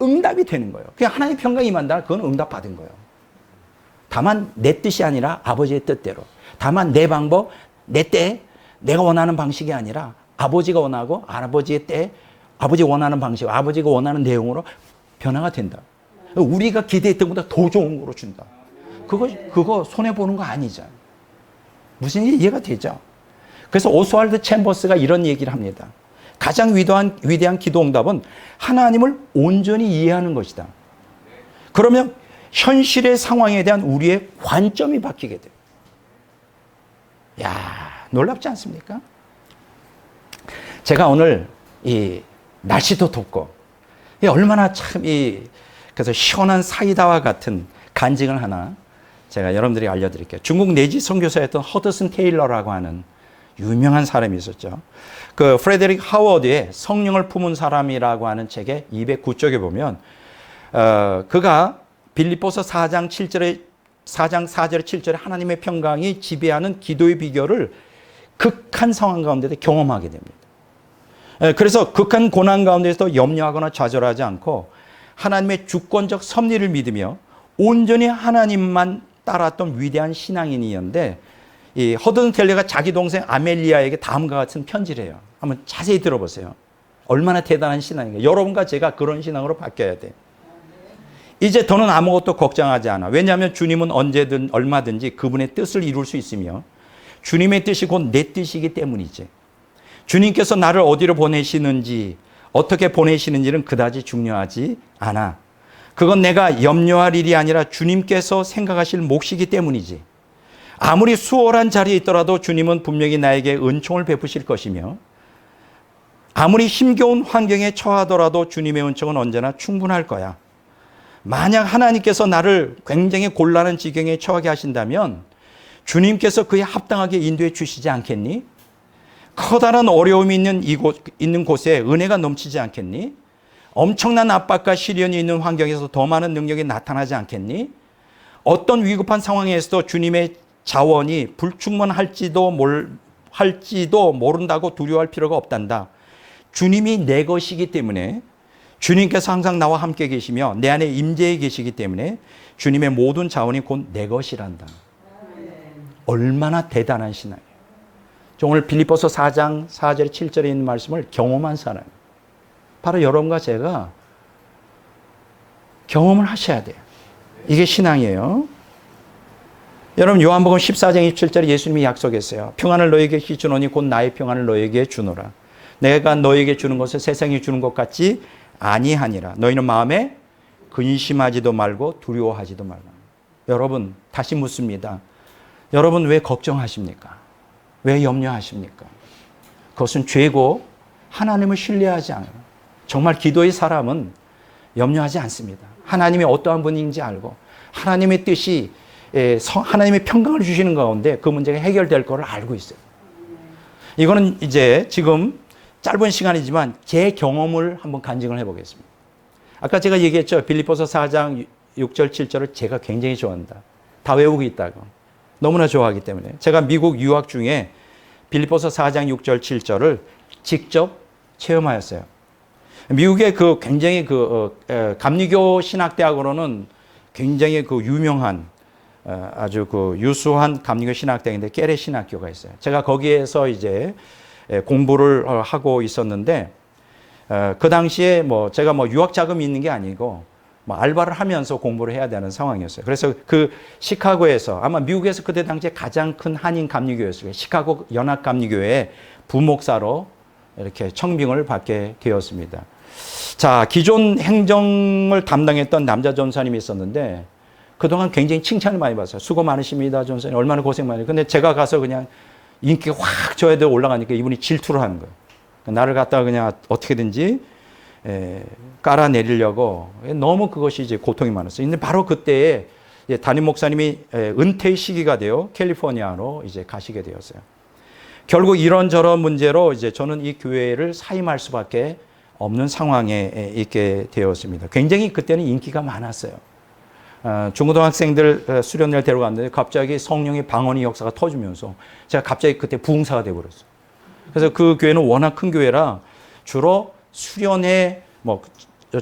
S1: 응답이 되는 거예요. 그냥 하나님의 평강이 임한다. 그건 응답 받은 거예요. 다만 내 뜻이 아니라 아버지의 뜻대로. 다만 내 방법, 내 때, 내가 원하는 방식이 아니라 아버지가 원하고 아버지의 때, 아버지가 원하는 방식, 아버지가 원하는 내용으로 변화가 된다. 우리가 기대했던 것보다 더 좋은 거로 준다. 그거 손해보는 거 아니죠. 무슨 일이 이해가 되죠? 그래서 오스왈드 챔버스가 이런 얘기를 합니다. 가장 위대한 기도 응답은 하나님을 온전히 이해하는 것이다. 그러면 현실의 상황에 대한 우리의 관점이 바뀌게 돼요. 야, 놀랍지 않습니까? 제가 오늘 이 날씨도 덥고 얼마나 참 그래서 시원한 사이다와 같은 간증을 하나 제가 여러분들이 알려드릴게요. 중국 내지 선교사였던 허드슨 테일러라고 하는 유명한 사람이 있었죠. 그 프레데릭 하워드의 성령을 품은 사람이라고 하는 책의 209쪽에 보면 그가 빌립보서 4장 4절 7절에 하나님의 평강이 지배하는 기도의 비결을 극한 상황 가운데서 경험하게 됩니다. 그래서 극한 고난 가운데서도 염려하거나 좌절하지 않고 하나님의 주권적 섭리를 믿으며 온전히 하나님만 따랐던 위대한 신앙인이었는데 이 허든 텔러가 자기 동생 아멜리아에게 다음과 같은 편지를 해요. 한번 자세히 들어보세요. 얼마나 대단한 신앙인가. 여러분과 제가 그런 신앙으로 바뀌어야 돼. 이제 더는 아무것도 걱정하지 않아. 왜냐하면 주님은 언제든 얼마든지 그분의 뜻을 이룰 수 있으며 주님의 뜻이 곧 내 뜻이기 때문이지. 주님께서 나를 어디로 보내시는지 어떻게 보내시는지는 그다지 중요하지 않아. 그건 내가 염려할 일이 아니라 주님께서 생각하실 몫이기 때문이지. 아무리 수월한 자리에 있더라도 주님은 분명히 나에게 은총을 베푸실 것이며 아무리 힘겨운 환경에 처하더라도 주님의 은총은 언제나 충분할 거야. 만약 하나님께서 나를 굉장히 곤란한 지경에 처하게 하신다면 주님께서 그에 합당하게 인도해 주시지 않겠니? 커다란 어려움이 있는 곳에 은혜가 넘치지 않겠니? 엄청난 압박과 시련이 있는 환경에서 더 많은 능력이 나타나지 않겠니? 어떤 위급한 상황에서도 주님의 자원이 불충분할지도 모른다고 두려워할 필요가 없단다. 주님이 내 것이기 때문에 주님께서 항상 나와 함께 계시며 내 안에 임재해 계시기 때문에 주님의 모든 자원이 곧 내 것이란다. 얼마나 대단한 신앙이에요. 오늘 빌립보서 4장 4절 7절에 있는 말씀을 경험한 사람, 바로 여러분과 제가 경험을 하셔야 돼요. 이게 신앙이에요. 여러분 요한복음 14장 27절에 예수님이 약속했어요. 평안을 너에게 주노니 곧 나의 평안을 너에게 주노라. 내가 너에게 주는 것을 세상이 주는 것 같지 아니하니라. 너희는 마음에 근심하지도 말고 두려워하지도 말라. 여러분 다시 묻습니다. 여러분 왜 걱정하십니까? 왜 염려하십니까? 그것은 죄고 하나님을 신뢰하지 않아요. 정말 기도의 사람은 염려하지 않습니다. 하나님이 어떠한 분인지 알고 하나님의 뜻이 하나님의 평강을 주시는 가운데 그 문제가 해결될 것을 알고 있어요. 이거는 이제 지금 짧은 시간이지만 제 경험을 한번 간증을 해보겠습니다. 아까 제가 얘기했죠. 빌립보서 4장 6절 7절을 제가 굉장히 좋아한다. 다 외우고 있다고. 너무나 좋아하기 때문에. 제가 미국 유학 중에 빌립보서 4장 6절 7절을 직접 체험하였어요. 미국의 그 굉장히 감리교 신학대학으로는 굉장히 그 유명한 아주 그 유수한 감리교 신학대학인데 깨레 신학교가 있어요. 제가 거기에서 이제 공부를 하고 있었는데 그 당시에 제가 유학 자금이 있는 게 아니고 알바를 하면서 공부를 해야 되는 상황이었어요. 그래서 그 시카고에서 아마 미국에서 그때 당시에 가장 큰 한인 감리교였어요. 시카고 연합 감리교회 부목사로 이렇게 청빙을 받게 되었습니다. 자, 기존 행정을 담당했던 남자 전사님이 있었는데 그동안 굉장히 칭찬을 많이 받았어요. 수고 많으십니다, 전사님. 얼마나 고생 많이. 근데 제가 가서 그냥 인기가 확 저에도 올라가니까 이분이 질투를 하는 거예요. 나를 갖다가 그냥 어떻게든지 깔아내리려고 너무 그것이 이제 고통이 많았어요. 근데 바로 그때에 담임 목사님이 은퇴 시기가 되어 캘리포니아로 이제 가시게 되었어요. 결국 이런저런 문제로 이제 저는 이 교회를 사임할 수밖에 없는 상황에 있게 되었습니다. 굉장히 그때는 인기가 많았어요. 중고등학생들 수련회를 데려갔는데 갑자기 성령의 방언의 역사가 터지면서 제가 갑자기 그때 부흥사가 되어버렸어요. 그래서 그 교회는 워낙 큰 교회라 주로 수련회,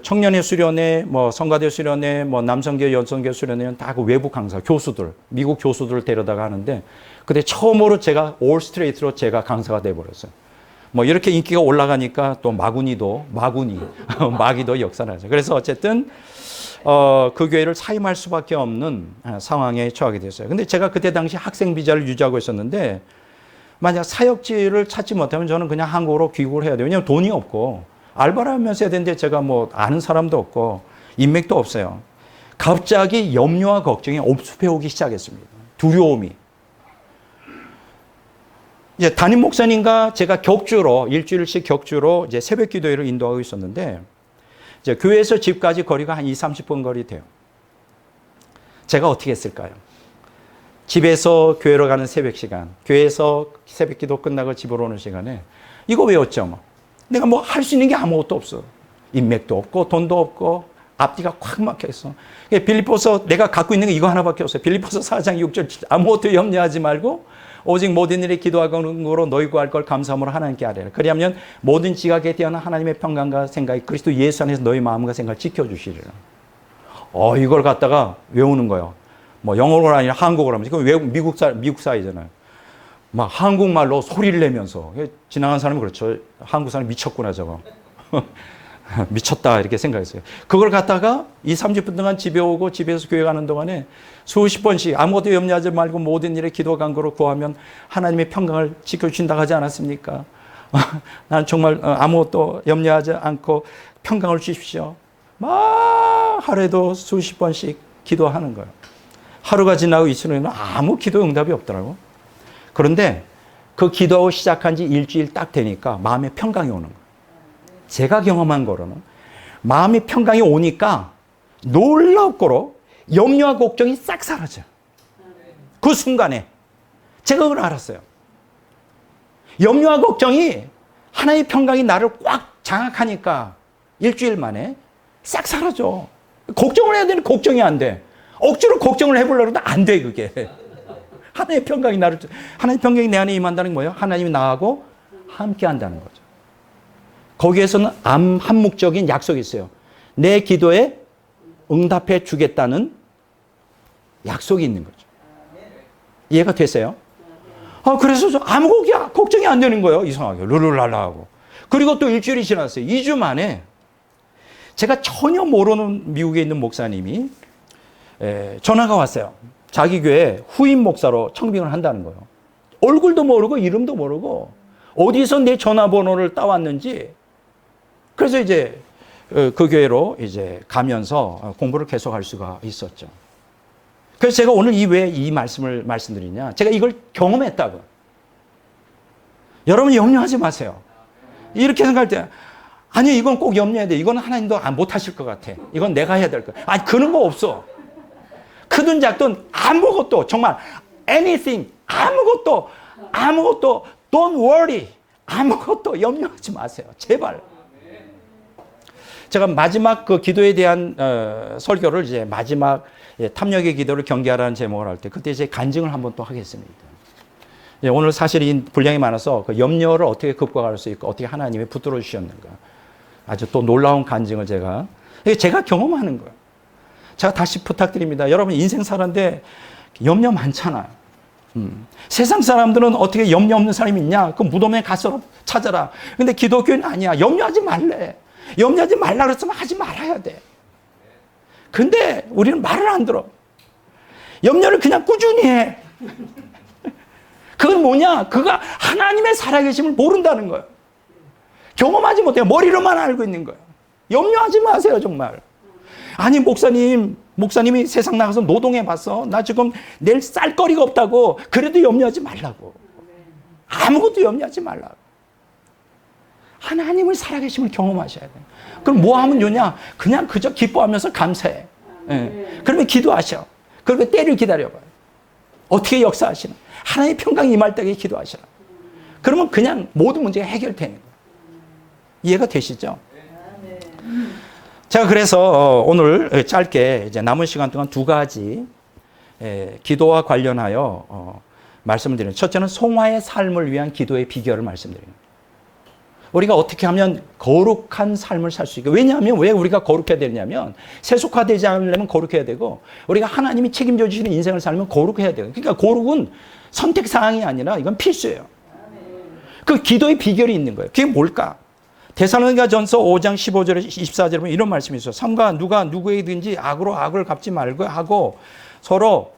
S1: 청년회 수련회, 성가대 수련회, 남성교, 여성교 수련회는 다 그 외부 강사, 교수들, 미국 교수들을 데려다가 하는데 그때 처음으로 제가 올 스트레이트로 제가 강사가 돼버렸어요. 이렇게 인기가 올라가니까 또 마귀도 역사를 하죠. 그래서 어쨌든 그 교회를 사임할 수밖에 없는 상황에 처하게 됐어요. 근데 제가 그때 당시 학생 비자를 유지하고 있었는데 만약 사역지를 찾지 못하면 저는 그냥 한국으로 귀국을 해야 돼요. 왜냐하면 돈이 없고 알바를 하면서 해야 되는데 제가 아는 사람도 없고 인맥도 없어요. 갑자기 염려와 걱정이 옵습해 오기 시작했습니다. 두려움이. 이제 담임 목사님과 제가 일주일씩 격주로 이제 새벽 기도회를 인도하고 있었는데 이제 교회에서 집까지 거리가 한 20-30분 거리 돼요. 제가 어떻게 했을까요? 집에서 교회로 가는 새벽 시간, 교회에서 새벽 기도 끝나고 집으로 오는 시간에 이거 외웠죠. 내가 할 수 있는 게 아무것도 없어. 인맥도 없고 돈도 없고 앞뒤가 콱 막혀 있어. 빌립보서 내가 갖고 있는 게 이거 하나밖에 없어요. 빌립보서 4장 6절 아무것도 염려하지 말고 오직 모든 일에 기도하는 거로 너희 구할 걸 감사함으로 하나님께 아뢰라. 그리하면 모든 지각에 대한 하나님의 평강과 생각이 그리스도 예수 안에서 너희 마음과 생각을 지켜주시리라. 이걸 갖다가 외우는 거예요. 영어로 아니라 한국어로 하면서. 이건 미국 사회잖아요. 한국말로 소리를 내면서. 지나간 사람이 그렇죠. 한국 사람이 미쳤구나, 저거. 미쳤다, 이렇게 생각했어요. 그걸 갖다가 20-30분 동안 집에 오고 집에서 교회 가는 동안에 수십 번씩 아무것도 염려하지 말고 모든 일에 기도 간구로 구하면 하나님의 평강을 지켜주신다고 하지 않았습니까? 난 정말 아무것도 염려하지 않고 평강을 주십시오. 하루에도 수십 번씩 기도하는 거예요. 하루가 지나고 이틀은 아무 기도 응답이 없더라고. 그런데 그 기도하고 시작한 지 일주일 딱 되니까 마음에 평강이 오는 거예요. 제가 경험한 거로는 마음의 평강이 오니까 놀랍고로 염려와 걱정이 싹 사라져요. 그 순간에 제가 그걸 알았어요. 염려와 걱정이 하나의 평강이 나를 꽉 장악하니까 일주일 만에 싹 사라져. 걱정을 해야 되는데 걱정이 안 돼. 억지로 걱정을 해보려고 해도 안 돼, 그게. 하나의 평강이 내 안에 임한다는 게 뭐예요? 하나님이 나하고 함께 한다는 거죠. 거기에서는 암묵적인 약속이 있어요. 내 기도에 응답해 주겠다는 약속이 있는 거죠. 이해가 됐어요? 그래서 아무 걱정이 안 되는 거예요. 이상하게. 룰루랄라 하고. 그리고 또 일주일이 지났어요. 2주 만에 제가 전혀 모르는 미국에 있는 목사님이 전화가 왔어요. 자기 교회 후임 목사로 청빙을 한다는 거예요. 얼굴도 모르고 이름도 모르고 어디서 내 전화번호를 따왔는지. 그래서 이제 그 교회로 이제 가면서 공부를 계속할 수가 있었죠. 그래서 제가 오늘 왜 이 말씀을 말씀드리냐. 제가 이걸 경험했다고. 여러분 염려하지 마세요. 이렇게 생각할 때 아니 이건 꼭 염려해야 돼. 이건 하나님도 못하실 것 같아. 이건 내가 해야 될 거야. 아니 그런 거 없어. 크든 작든 아무것도 정말 anything 아무것도 don't worry 아무것도 염려하지 마세요. 제발. 제가 마지막 그 기도에 대한 설교를 이제 마지막 탐욕의 기도를 경계하라는 제목을 할 때 그때 이제 간증을 한번 또 하겠습니다. 오늘 사실 이 분량이 많아서 그 염려를 어떻게 극복할 수 있고 어떻게 하나님이 붙들어 주셨는가 아주 또 놀라운 간증을 제가 경험하는 거예요. 제가 다시 부탁드립니다. 여러분 인생 사는데 염려 많잖아요. 세상 사람들은 어떻게 염려 없는 사람이 있냐? 그 무덤에 가서 찾아라. 근데 기독교는 아니야. 염려하지 말래. 염려하지 말라 그랬으면 하지 말아야 돼. 근데 우리는 말을 안 들어. 염려를 그냥 꾸준히 해. 그건 뭐냐? 그가 하나님의 살아계심을 모른다는 거예요. 경험하지 못해요. 머리로만 알고 있는 거예요. 염려하지 마세요, 정말. 아니, 목사님이 세상 나가서 노동해 봤어. 나 지금 내일 쌀 거리가 없다고. 그래도 염려하지 말라고. 아무것도 염려하지 말라고. 하나님의 살아계심을 경험하셔야 돼요. 그럼 뭐 하면 좋냐? 그냥 그저 기뻐하면서 감사해. 예. 그러면 기도하셔. 그리고 때를 기다려봐요. 어떻게 역사하시나? 하나님의 평강이 임할 때에 기도하시라. 그러면 그냥 모든 문제가 해결되는 거예요. 이해가 되시죠? 제가 그래서 오늘 짧게 이제 남은 시간 동안 두 가지 기도와 관련하여 말씀을 드리는 첫째는 송화의 삶을 위한 기도의 비결을 말씀드립니다. 우리가 어떻게 하면 거룩한 삶을 살 수 있게. 왜냐하면 왜 우리가 거룩해야 되냐면 세속화되지 않으려면 거룩해야 되고 우리가 하나님이 책임져 주시는 인생을 살면 거룩해야 돼요. 그러니까 거룩은 선택사항이 아니라 이건 필수예요. 그 기도의 비결이 있는 거예요. 그게 뭘까? 데살로니가전서 5장 15절에 24절에 보면 이런 말씀이 있어요. 삼가 누가 누구에든지 악으로 악을 갚지 말고 하고 서로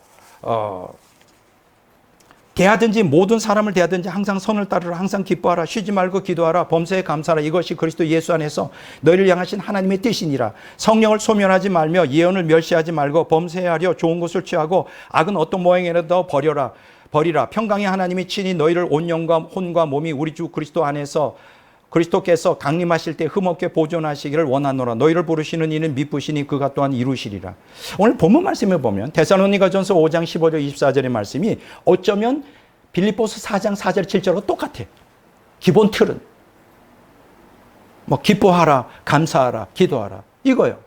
S1: 대하든지 모든 사람을 대하든지 항상 선을 따르라. 항상 기뻐하라. 쉬지 말고 기도하라. 범사에 감사하라. 이것이 그리스도 예수 안에서 너희를 향하신 하나님의 뜻이니라. 성령을 소멸하지 말며 예언을 멸시하지 말고 범사하려 좋은 것을 취하고 악은 어떤 모양이라도 버리라. 평강의 하나님이 친히 너희를 온 영과 혼과 몸이 우리 주 그리스도 안에서 그리스도께서 강림하실 때 흠없게 보존하시기를 원하노라. 너희를 부르시는 이는 미쁘시니 그가 또한 이루시리라. 오늘 본문 말씀을 보면 데살로니가전서 5장 15절 24절의 말씀이 어쩌면 빌립보서 4장 4절 7절과 똑같아요. 기본 틀은 뭐 기뻐하라, 감사하라, 기도하라 이거예요.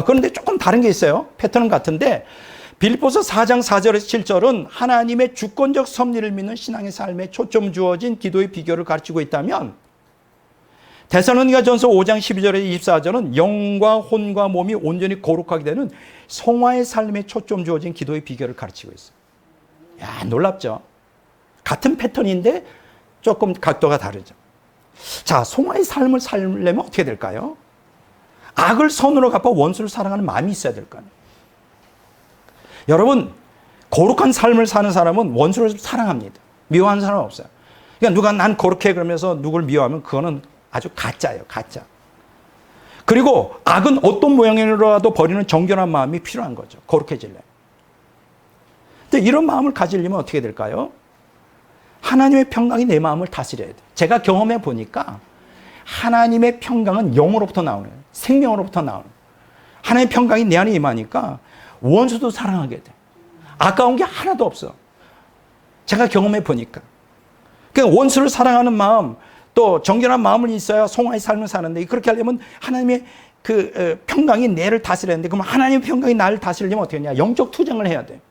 S1: 그런데 조금 다른 게 있어요. 패턴은 같은데 빌립보서 4장 4절에서 7절은 하나님의 주권적 섭리를 믿는 신앙의 삶에 초점 주어진 기도의 비결을 가르치고 있다면 데살로니가전서 5장 12절에 24절은 영과 혼과 몸이 온전히 거룩하게 되는 성화의 삶에 초점 주어진 기도의 비결을 가르치고 있어요. 야, 놀랍죠? 같은 패턴인데 조금 각도가 다르죠. 자, 성화의 삶을 살려면 어떻게 될까요? 악을 선으로 갚아 원수를 사랑하는 마음이 있어야 될 거 아니에요. 여러분, 거룩한 삶을 사는 사람은 원수를 사랑합니다. 미워하는 사람은 없어요. 그러니까 누가 난 거룩해 그러면서 누굴 미워하면 그거는 아주 가짜예요. 가짜. 그리고 악은 어떤 모양이라도 버리는 정결한 마음이 필요한 거죠. 거룩해지려면. 근데 이런 마음을 가지려면 어떻게 될까요? 하나님의 평강이 내 마음을 다스려야 돼요. 제가 경험해 보니까 하나님의 평강은 영으로부터 나오는 거예요. 생명으로부터 나오는 거예요. 하나님의 평강이 내 안에 임하니까 원수도 사랑하게 돼. 아까운 게 하나도 없어. 제가 경험해 보니까. 그러니까 원수를 사랑하는 마음, 또 정결한 마음을 있어야 송화의 삶을 사는데 그렇게 하려면 하나님의 그 평강이 내를 다스려야 되는데 그럼 하나님의 평강이 나를 다스리려면 어떻게 하냐? 영적 투쟁을 해야 돼.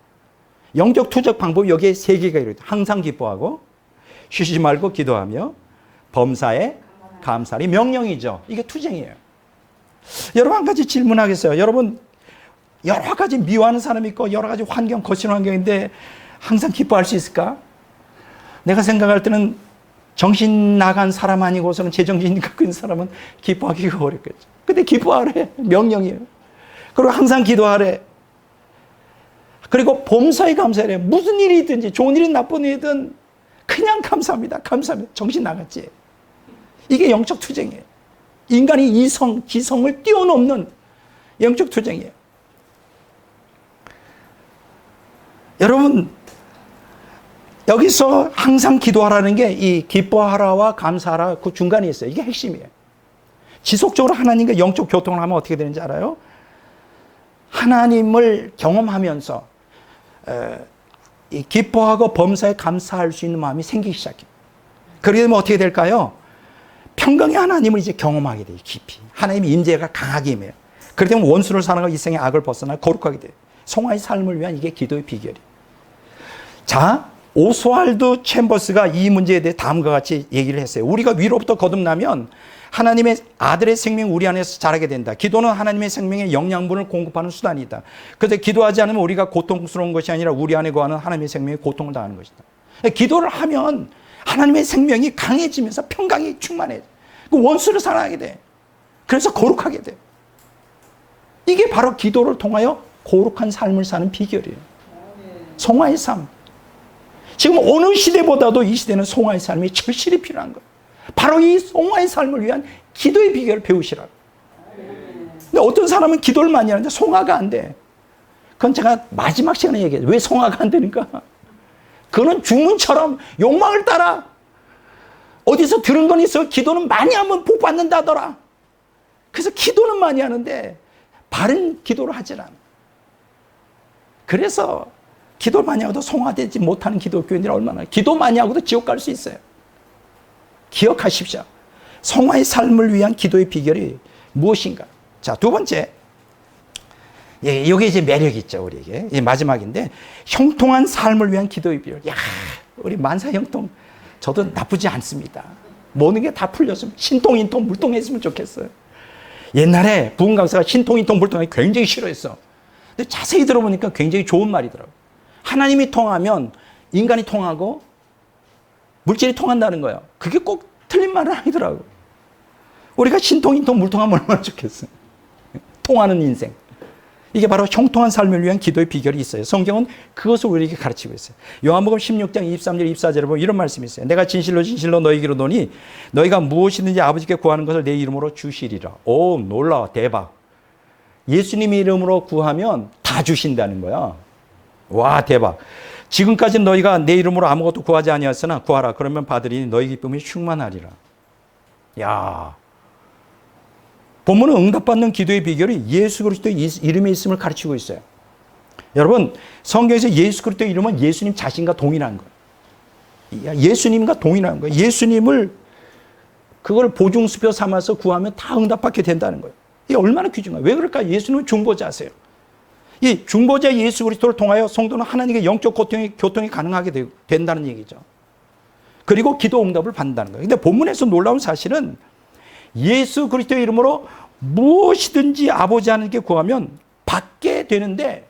S1: 영적 투쟁 방법이 여기에 세 개가 이렇게 항상 기뻐하고 쉬지 말고 기도하며 범사에 감사하리 명령이죠. 이게 투쟁이에요. 여러분 한 가지 질문하겠어요. 여러분 여러 가지 미워하는 사람이 있고 여러 가지 환경, 거친 환경인데 항상 기뻐할 수 있을까? 내가 생각할 때는 정신 나간 사람 아니고서는 제정신 갖고 있는 사람은 기뻐하기가 어렵겠죠. 근데 기뻐하래. 명령이에요. 그리고 항상 기도하래. 그리고 범사에 감사하래. 무슨 일이 있든지 좋은 일이든 나쁜 일이든 그냥 감사합니다. 감사합니다. 정신 나갔지. 이게 영적 투쟁이에요. 인간이 이성, 기성을 뛰어넘는 영적 투쟁이에요. 여러분, 여기서 항상 기도하라는 게 이 기뻐하라와 감사하라 그 중간에 있어요. 이게 핵심이에요. 지속적으로 하나님과 영적 교통을 하면 어떻게 되는지 알아요? 하나님을 경험하면서 이 기뻐하고 범사에 감사할 수 있는 마음이 생기기 시작해요. 그러게 되면 어떻게 될까요? 평강의 하나님을 이제 경험하게 돼요. 깊이. 하나님의 임재가 강하게 임해요. 그렇게 되면 원수를 사랑하고 이생의 악을 벗어나 거룩하게 돼요. 성화의 삶을 위한 이게 기도의 비결이에요. 자, 오스왈드 챔버스가 이 문제에 대해 다음과 같이 얘기를 했어요. 우리가 위로부터 거듭나면 하나님의 아들의 생명이 우리 안에서 자라게 된다. 기도는 하나님의 생명의 영양분을 공급하는 수단이다. 그런데 기도하지 않으면 우리가 고통스러운 것이 아니라 우리 안에 거하는 하나님의 생명에 고통을 당하는 것이다. 기도를 하면 하나님의 생명이 강해지면서 평강이 충만해. 원수를 사랑하게 돼. 그래서 거룩하게 돼. 이게 바로 기도를 통하여 거룩한 삶을 사는 비결이에요. 성화의 삶. 지금 어느 시대보다도 이 시대는 성화의 삶이 절실히 필요한 거예요. 바로 이 성화의 삶을 위한 기도의 비결을 배우시라고. 근데 어떤 사람은 기도를 많이 하는데 성화가 안 돼. 그건 제가 마지막 시간에 얘기해요. 왜 성화가 안 되는가? 그거는 주문처럼 욕망을 따라. 어디서 들은 건 있어. 기도는 많이 하면 복 받는다더라. 그래서 기도는 많이 하는데 바른 기도를 하질 않아. 그래서 기도 많이 하고도 성화되지 못하는 기독교인들이 얼마나, 기도 많이 하고도 지옥 갈 수 있어요. 기억하십시오. 성화의 삶을 위한 기도의 비결이 무엇인가? 자, 두 번째. 예, 이게 이제 매력이 있죠, 우리에게. 이게 마지막인데, 형통한 삶을 위한 기도의 비결. 야, 우리 만사 형통, 저도 나쁘지 않습니다. 모든 게 다 풀렸으면, 신통인통, 물통했으면 좋겠어요. 옛날에 부흥 강사가 신통인통, 물통하기 굉장히 싫어했어. 근데 자세히 들어보니까 굉장히 좋은 말이더라고요. 하나님이 통하면 인간이 통하고 물질이 통한다는 거예요. 그게 꼭 틀린 말은 아니더라고요. 우리가 신통인통, 물통하면 얼마나 좋겠어요. 통하는 인생. 이게 바로 형통한 삶을 위한 기도의 비결이 있어요. 성경은 그것을 우리에게 가르치고 있어요. 요한복음 16장 23절 24절에 보면 이런 말씀이 있어요. 내가 진실로 진실로 너희에게 이르노니 너희가 무엇이든지 아버지께 구하는 것을 내 이름으로 주시리라. 오, 놀라워, 대박. 예수님의 이름으로 구하면 다 주신다는 거야. 와, 대박. 지금까지 너희가 내 이름으로 아무것도 구하지 아니하였으나 구하라. 그러면 받으리니 너희 기쁨이 충만하리라. 야, 본문은 응답받는 기도의 비결이 예수 그리스도의 이름에 있음을 가르치고 있어요. 여러분, 성경에서 예수 그리스도의 이름은 예수님 자신과 동일한 거예요. 예수님과 동일한 거예요. 예수님을 그걸 보증수표 삼아서 구하면 다 응답받게 된다는 거예요. 이게 얼마나 귀중해요. 왜 그럴까? 예수님은 중보자세요. 이 중보자 예수 그리스도를 통하여 성도는 하나님의 영적 교통이 가능하게 된다는 얘기죠. 그리고 기도 응답을 받는다는 거예요. 근데 본문에서 놀라운 사실은 예수 그리스도의 이름으로 무엇이든지 아버지 하나님께 구하면 받게 되는데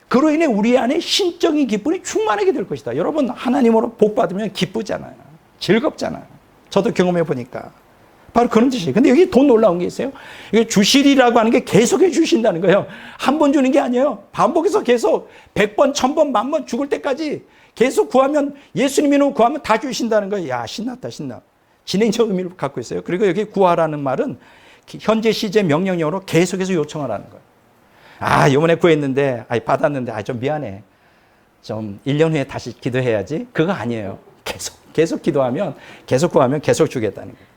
S1: 그로 인해 우리 안에 신적인 기쁨이 충만하게 될 것이다. 여러분, 하나님으로 복 받으면 기쁘잖아요. 즐겁잖아요. 저도 경험해 보니까. 바로 그런 뜻이에요. 근데 여기 더 놀라운 게 있어요. 이게 주시리라고 하는 게 계속해 주신다는 거예요. 한 번 주는 게 아니에요. 반복해서 계속 100번, 1000번, 10,000번 죽을 때까지 계속 구하면, 예수님이 구하면 다 주신다는 거예요. 야, 신났다, 신나. 진행적 의미를 갖고 있어요. 그리고 여기 구하라는 말은 현재 시제 명령형으로 계속해서 요청하라는 거예요. 아, 이번에 구했는데, 받았는데, 좀 미안해. 좀 1년 후에 다시 기도해야지. 그거 아니에요. 계속 기도하면, 계속 구하면 계속 주겠다는 거예요.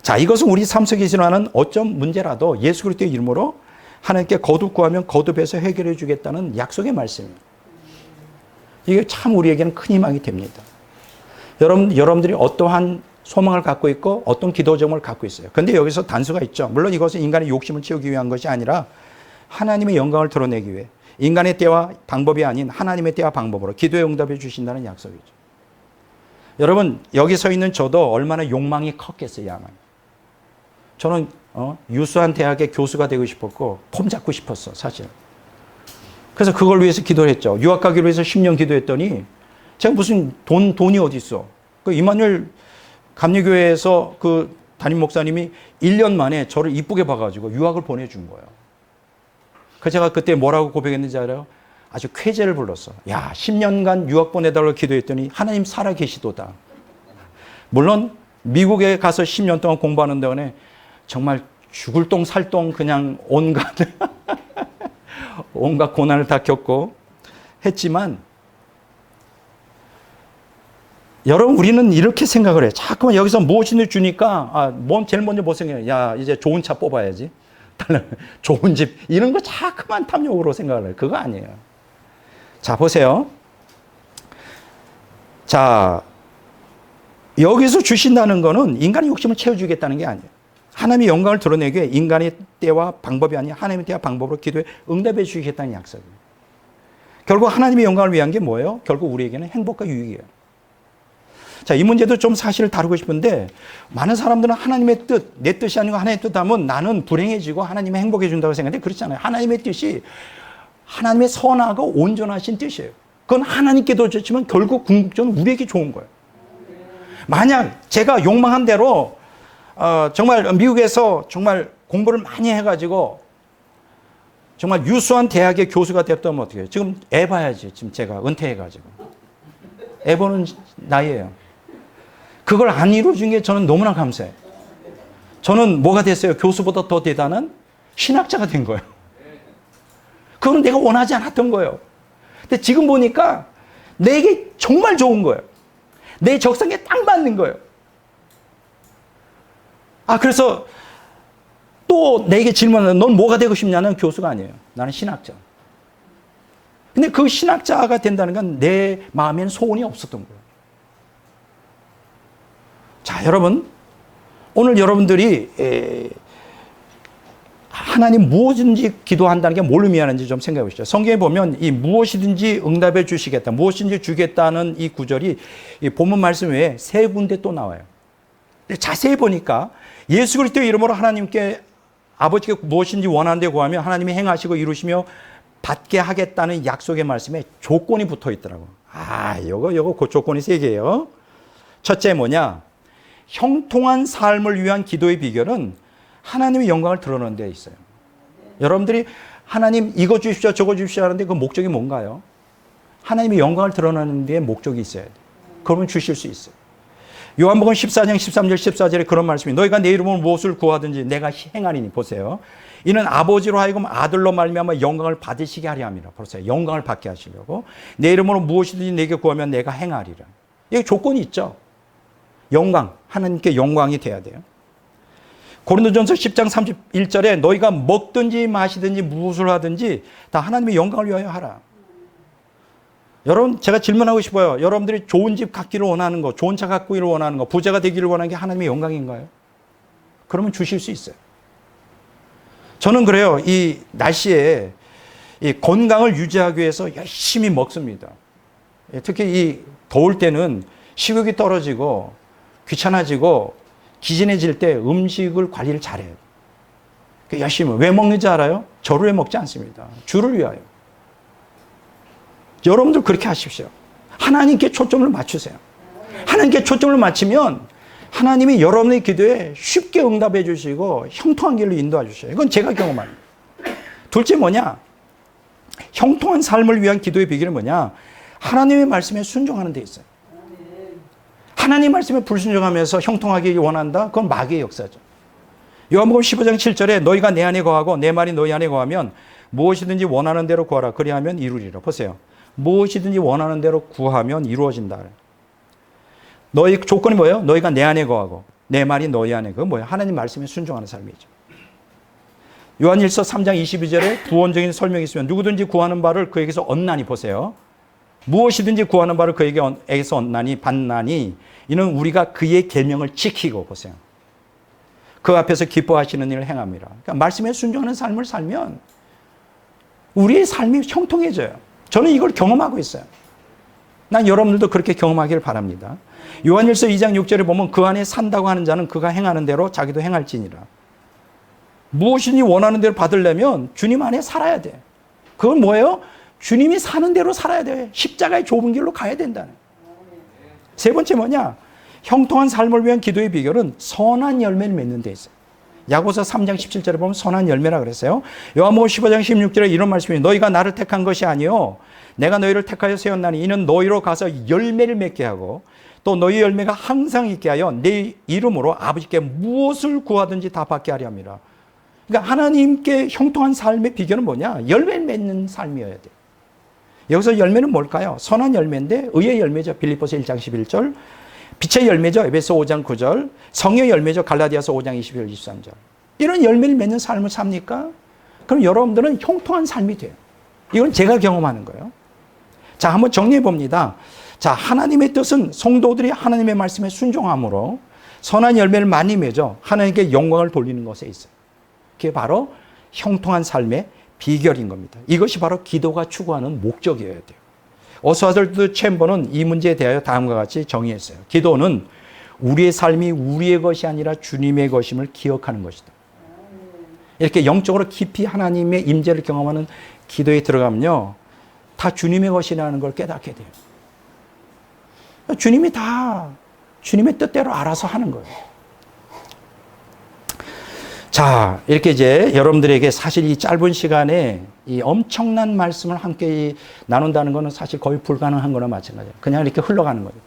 S1: 자, 이것은 우리 삶 속에 일어나는 어떤 문제라도 예수 그리스도의 이름으로 하나님께 거듭 구하면 거듭해서 해결해 주겠다는 약속의 말씀입니다. 이게 참 우리에게는 큰 희망이 됩니다. 여러분들이 어떠한 소망을 갖고 있고 어떤 기도 제목을 갖고 있어요. 그런데 여기서 단서가 있죠. 물론 이것은 인간의 욕심을 채우기 위한 것이 아니라 하나님의 영광을 드러내기 위해 인간의 때와 방법이 아닌 하나님의 때와 방법으로 기도에 응답해 주신다는 약속이죠. 여러분, 여기 서 있는 저도 얼마나 욕망이 컸겠어요, 야망. 저는 유수한 대학의 교수가 되고 싶었고 폼 잡고 싶었어, 사실. 그래서 그걸 위해서 기도를 했죠. 유학 가기로 해서 10년 기도했더니 제가 무슨 돈이 어디 있어. 그 이마누엘 감리교회에서 그 담임 목사님이 1년 만에 저를 이쁘게 봐가지고 유학을 보내준 거예요. 그래서 제가 그때 뭐라고 고백했는지 알아요? 아주 쾌재를 불렀어. 야, 10년간 유학 보내달라고 기도했더니 하나님 살아 계시도다. 물론 미국에 가서 10년 동안 공부하는 동안에 정말 죽을 똥 살 똥 그냥 온갖 고난을 다 겪고 했지만 여러분 우리는 이렇게 생각을 해요. 자꾸만 여기서 무엇인지 주니까 제일 먼저 뭐 생각해요? 야 이제 좋은 차 뽑아야지. 좋은 집 이런 거 자꾸만 탐욕으로 생각을 해요. 그거 아니에요. 자 보세요. 자 여기서 주신다는 거는 인간의 욕심을 채워주겠다는 게 아니에요. 하나님의 영광을 드러내기 위해 인간의 때와 방법이 아니라 하나님의 때와 방법으로 기도에 응답해 주시겠다는 약속이에요. 결국 하나님의 영광을 위한 게 뭐예요? 결국 우리에게는 행복과 유익이에요. 자, 이 문제도 좀 사실을 다루고 싶은데 많은 사람들은 하나님의 뜻, 내 뜻이 아니고 하나님의 뜻 하면 나는 불행해지고 하나님이 행복해진다고 생각하는데 그렇지 않아요. 하나님의 뜻이 하나님의 선하고 온전하신 뜻이에요. 그건 하나님께도 좋지만 결국 궁극적으로 우리에게 좋은 거예요. 만약 제가 욕망한 대로 정말 미국에서 정말 공부를 많이 해가지고 정말 유수한 대학의 교수가 됐다면 어떻게 해요? 지금 애 봐야지. 지금 제가 은퇴해가지고. 애 보는 나이예요. 그걸 안 이루어준 게 저는 너무나 감사해요. 저는 뭐가 됐어요? 교수보다 더 대단한 신학자가 된 거예요. 그건 내가 원하지 않았던 거예요. 근데 지금 보니까 내게 정말 좋은 거예요. 내 적성에 딱 맞는 거예요. 그래서 또 내게 질문하는 넌 뭐가 되고 싶냐는 교수가 아니에요. 나는 신학자. 근데 그 신학자가 된다는 건 내 마음에는 소원이 없었던 거예요. 자, 여러분. 오늘 여러분들이 하나님 무엇인지 기도한다는 게 뭘 의미하는지 좀 생각해 보시죠. 성경에 보면 이 무엇이든지 응답해 주시겠다, 무엇인지 주겠다는 이 구절이 이 본문 말씀 외에 세 군데 또 나와요. 자세히 보니까 예수 그리스도의 이름으로 하나님께 아버지께 무엇인지 원하는 데 구하면 하나님이 행하시고 이루시며 받게 하겠다는 약속의 말씀에 조건이 붙어 있더라고. 요거 그 조건이 세 개예요. 첫째 뭐냐? 형통한 삶을 위한 기도의 비결은 하나님의 영광을 드러내는 데 있어요. 여러분들이 하나님 이거 주십시오 저거 주십시오 하는데 그 목적이 뭔가요? 하나님의 영광을 드러내는 데 목적이 있어야 돼요. 그러면 주실 수 있어요. 요한복음 14장 13절 14절에 그런 말씀이 너희가 내 이름으로 무엇을 구하든지 내가 행하리니 보세요. 이는 아버지로 하여금 아들로 말미암아 영광을 받으시게 하려 함이라. 보세요. 영광을 받게 하시려고 내 이름으로 무엇이든지 내게 구하면 내가 행하리라. 이게 조건이 있죠. 영광, 하나님께 영광이 돼야 돼요. 고린도전서 10장 31절에 너희가 먹든지 마시든지 무엇을 하든지 다 하나님의 영광을 위하여 하라. 여러분 제가 질문하고 싶어요. 여러분들이 좋은 집 갖기를 원하는 거, 좋은 차 갖기를 원하는 거, 부자가 되기를 원하는 게 하나님의 영광인가요? 그러면 주실 수 있어요. 저는 그래요. 이 날씨에 이 건강을 유지하기 위해서 열심히 먹습니다. 특히 이 더울 때는 식욕이 떨어지고 귀찮아지고 기진해질 때 음식을 관리를 잘해요. 열심히. 왜 먹는지 알아요? 저를 위해 먹지 않습니다. 주를 위하여. 여러분들 그렇게 하십시오. 하나님께 초점을 맞추세요. 하나님께 초점을 맞추면 하나님이 여러분의 기도에 쉽게 응답해 주시고 형통한 길로 인도해 주셔요. 이건 제가 경험합니다. 둘째 뭐냐? 형통한 삶을 위한 기도의 비결은 뭐냐? 하나님의 말씀에 순종하는 데 있어요. 하나님 말씀에 불순종하면서 형통하기 원한다? 그건 마귀의 역사죠. 요한복음 15장 7절에 너희가 내 안에 거하고 내 말이 너희 안에 거하면 무엇이든지 원하는 대로 구하라. 그리하면 이루리라. 보세요. 무엇이든지 원하는 대로 구하면 이루어진다. 너희 조건이 뭐예요? 너희가 내 안에 거하고 내 말이 너희 안에. 그건 뭐예요? 하나님 말씀에 순종하는 삶이죠. 요한일서 3장 22절에 부원적인 설명이 있으면 누구든지 구하는 바를 그에게서 얻나니. 보세요. 무엇이든지 구하는 바를 그에게서 얻나니 받나니 이는 우리가 그의 계명을 지키고. 보세요. 그 앞에서 기뻐하시는 일을 행합니다. 그러니까 말씀에 순종하는 삶을 살면 우리의 삶이 형통해져요. 저는 이걸 경험하고 있어요. 난 여러분들도 그렇게 경험하기를 바랍니다. 요한일서 2장 6절에 보면 그 안에 산다고 하는 자는 그가 행하는 대로 자기도 행할지니라. 무엇이니 원하는 대로 받으려면 주님 안에 살아야 돼. 그건 뭐예요? 주님이 사는 대로 살아야 돼. 십자가의 좁은 길로 가야 된다는. 세 번째 뭐냐? 형통한 삶을 위한 기도의 비결은 선한 열매를 맺는 데 있어요. 야고보서 3장 17절에 보면 선한 열매라 그랬어요. 요한복음 15장 16절에 이런 말씀이 너희가 나를 택한 것이 아니요 내가 너희를 택하여 세웠나니 이는 너희로 가서 열매를 맺게 하고 또 너희 열매가 항상 있게 하여 내 이름으로 아버지께 무엇을 구하든지 다 받게 하려 함이라. 그러니까 하나님께 형통한 삶의 비결은 뭐냐? 열매를 맺는 삶이어야 돼. 여기서 열매는 뭘까요? 선한 열매인데 의의 열매죠. 빌립보서 1장 11절. 빛의 열매죠. 에베소 5장 9절. 성의 열매죠. 갈라디아서 5장 21절 23절. 이런 열매를 맺는 삶을 삽니까? 그럼 여러분들은 형통한 삶이 돼요. 이건 제가 경험하는 거예요. 자, 한번 정리해 봅니다. 자, 하나님의 뜻은 성도들이 하나님의 말씀에 순종함으로 선한 열매를 많이 맺어 하나님께 영광을 돌리는 것에 있어요. 그게 바로 형통한 삶의 비결인 겁니다. 이것이 바로 기도가 추구하는 목적이어야 돼요. 오스왈드 챔버는 이 문제에 대하여 다음과 같이 정의했어요. 기도는 우리의 삶이 우리의 것이 아니라 주님의 것임을 기억하는 것이다. 이렇게 영적으로 깊이 하나님의 임재를 경험하는 기도에 들어가면요, 다 주님의 것이라는 걸 깨닫게 돼요. 주님이 다 주님의 뜻대로 알아서 하는 거예요. 자, 이렇게 이제 여러분들에게 사실 이 짧은 시간에 이 엄청난 말씀을 함께 나눈다는 것은 사실 거의 불가능한 거나 마찬가지예요. 그냥 이렇게 흘러가는 거니까.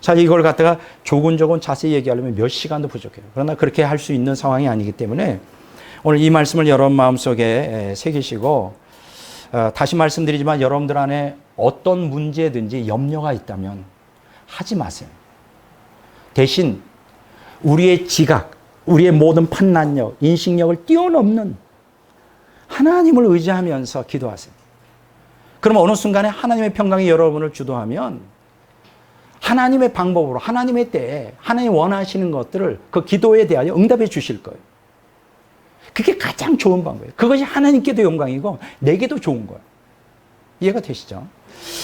S1: 사실 이걸 갖다가 조근조근 자세히 얘기하려면 몇 시간도 부족해요. 그러나 그렇게 할 수 있는 상황이 아니기 때문에 오늘 이 말씀을 여러분 마음속에 새기시고, 다시 말씀드리지만 여러분들 안에 어떤 문제든지 염려가 있다면 하지 마세요. 대신 우리의 지각, 우리의 모든 판단력, 인식력을 뛰어넘는 하나님을 의지하면서 기도하세요. 그럼 어느 순간에 하나님의 평강이 여러분을 주도하면 하나님의 방법으로, 하나님의 때에 하나님이 원하시는 것들을 그 기도에 대하여 응답해 주실 거예요. 그게 가장 좋은 방법이에요. 그것이 하나님께도 영광이고 내게도 좋은 거예요. 이해가 되시죠?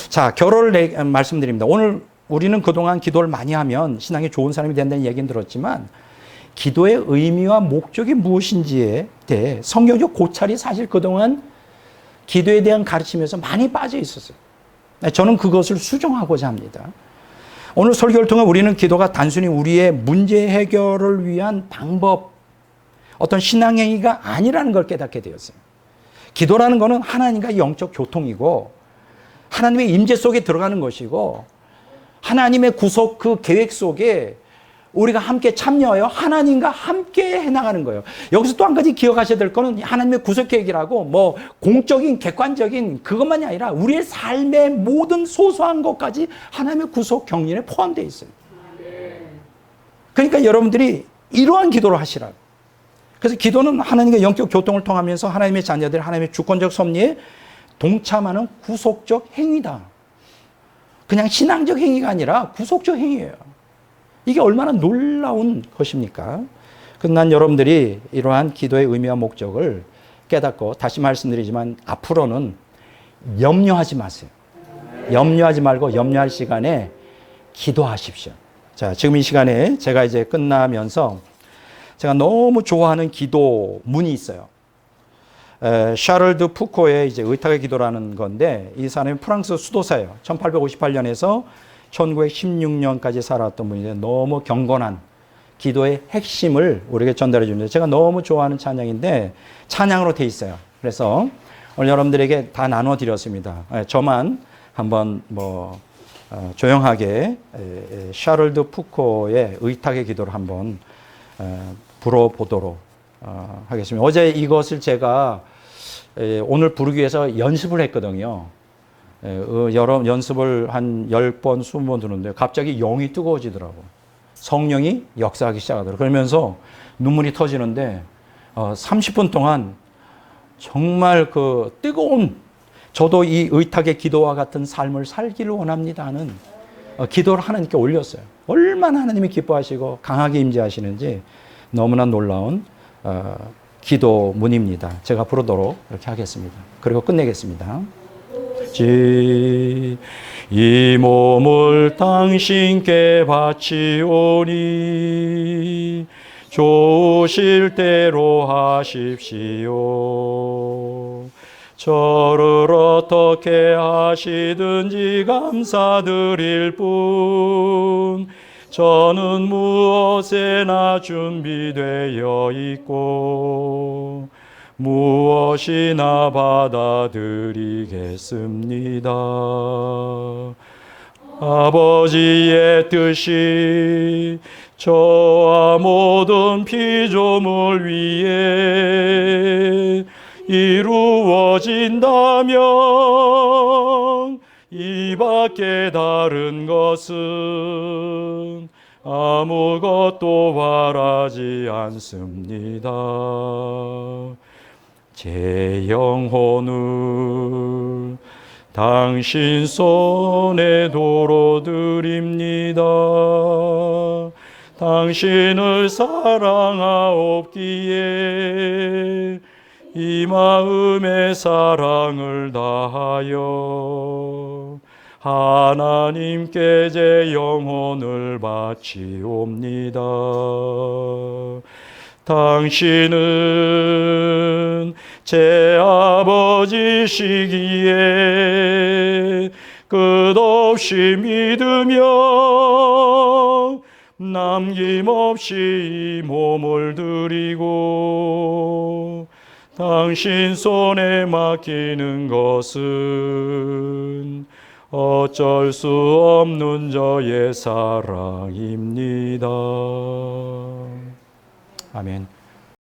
S1: 자, 결론을 말씀드립니다. 오늘 우리는 그동안 기도를 많이 하면 신앙이 좋은 사람이 된다는 얘기는 들었지만 기도의 의미와 목적이 무엇인지에 대해 성경적 고찰이 사실 그동안 기도에 대한 가르침에서 많이 빠져 있었어요. 저는 그것을 수정하고자 합니다. 오늘 설교를 통해 우리는 기도가 단순히 우리의 문제 해결을 위한 방법, 어떤 신앙행위가 아니라는 걸 깨닫게 되었어요. 기도라는 것은 하나님과 영적 교통이고 하나님의 임재 속에 들어가는 것이고 하나님의 구속 그 계획 속에 우리가 함께 참여하여 하나님과 함께 해나가는 거예요. 여기서 또 한 가지 기억하셔야 될 거는 하나님의 구속 계획이라고 뭐 공적인 객관적인 그것만이 아니라 우리의 삶의 모든 소소한 것까지 하나님의 구속 경륜에 포함되어 있어요. 그러니까 여러분들이 이러한 기도를 하시라고. 그래서 기도는 하나님과 영적 교통을 통하면서 하나님의 자녀들, 하나님의 주권적 섭리에 동참하는 구속적 행위다. 그냥 신앙적 행위가 아니라 구속적 행위예요. 이게 얼마나 놀라운 것입니까? 그래서 난 여러분들이 이러한 기도의 의미와 목적을 깨닫고 다시 말씀드리지만 앞으로는 염려하지 마세요. 염려하지 말고 염려할 시간에 기도하십시오. 자, 지금 이 시간에 제가 이제 끝나면서 제가 너무 좋아하는 기도문이 있어요. 샤를 드 푸코의 이제 의탁의 기도라는 건데 이 사람이 프랑스 수도사예요. 1858년에서 1916년까지 살아왔던 분인데 너무 경건한 기도의 핵심을 우리에게 전달해 줍니다. 제가 너무 좋아하는 찬양인데 찬양으로 돼 있어요. 그래서 오늘 여러분들에게 다 나눠 드렸습니다. 저만 한번 조용하게 샤를 드 푸코의 의탁의 기도를 한번 불어보도록 하겠습니다. 어제 이것을 제가 오늘 부르기 위해서 연습을 했거든요. 여러 연습을 한 10번, 20번 드는데 갑자기 영이 뜨거워지더라고. 성령이 역사하기 시작하더라고. 그러면서 눈물이 터지는데 30분 동안 정말 그 뜨거운 저도 이 의탁의 기도와 같은 삶을 살기를 원합니다 하는 기도를 하나님께 올렸어요. 얼마나 하나님이 기뻐하시고 강하게 임재하시는지 너무나 놀라운 기도문입니다. 제가 부르도록 이렇게 하겠습니다. 그리고 끝내겠습니다. 이 몸을 당신께 바치오니 좋으실 대로 하십시오. 저를 어떻게 하시든지 감사드릴 뿐 저는 무엇에나 준비되어 있고 무엇이나 받아들이겠습니다. 아버지의 뜻이 저와 모든 피조물 위에 이루어진다면 이 밖에 다른 것은 아무것도 바라지 않습니다. 제 영혼을 당신 손에 도로드립니다. 당신을 사랑하옵기에 이 마음의 사랑을 다하여 하나님께 제 영혼을 바치옵니다. 당신은 제 아버지시기에 끝없이 믿으며 남김없이 이 몸을 드리고 당신 손에 맡기는 것은 어쩔 수 없는 저의 사랑입니다. 아멘.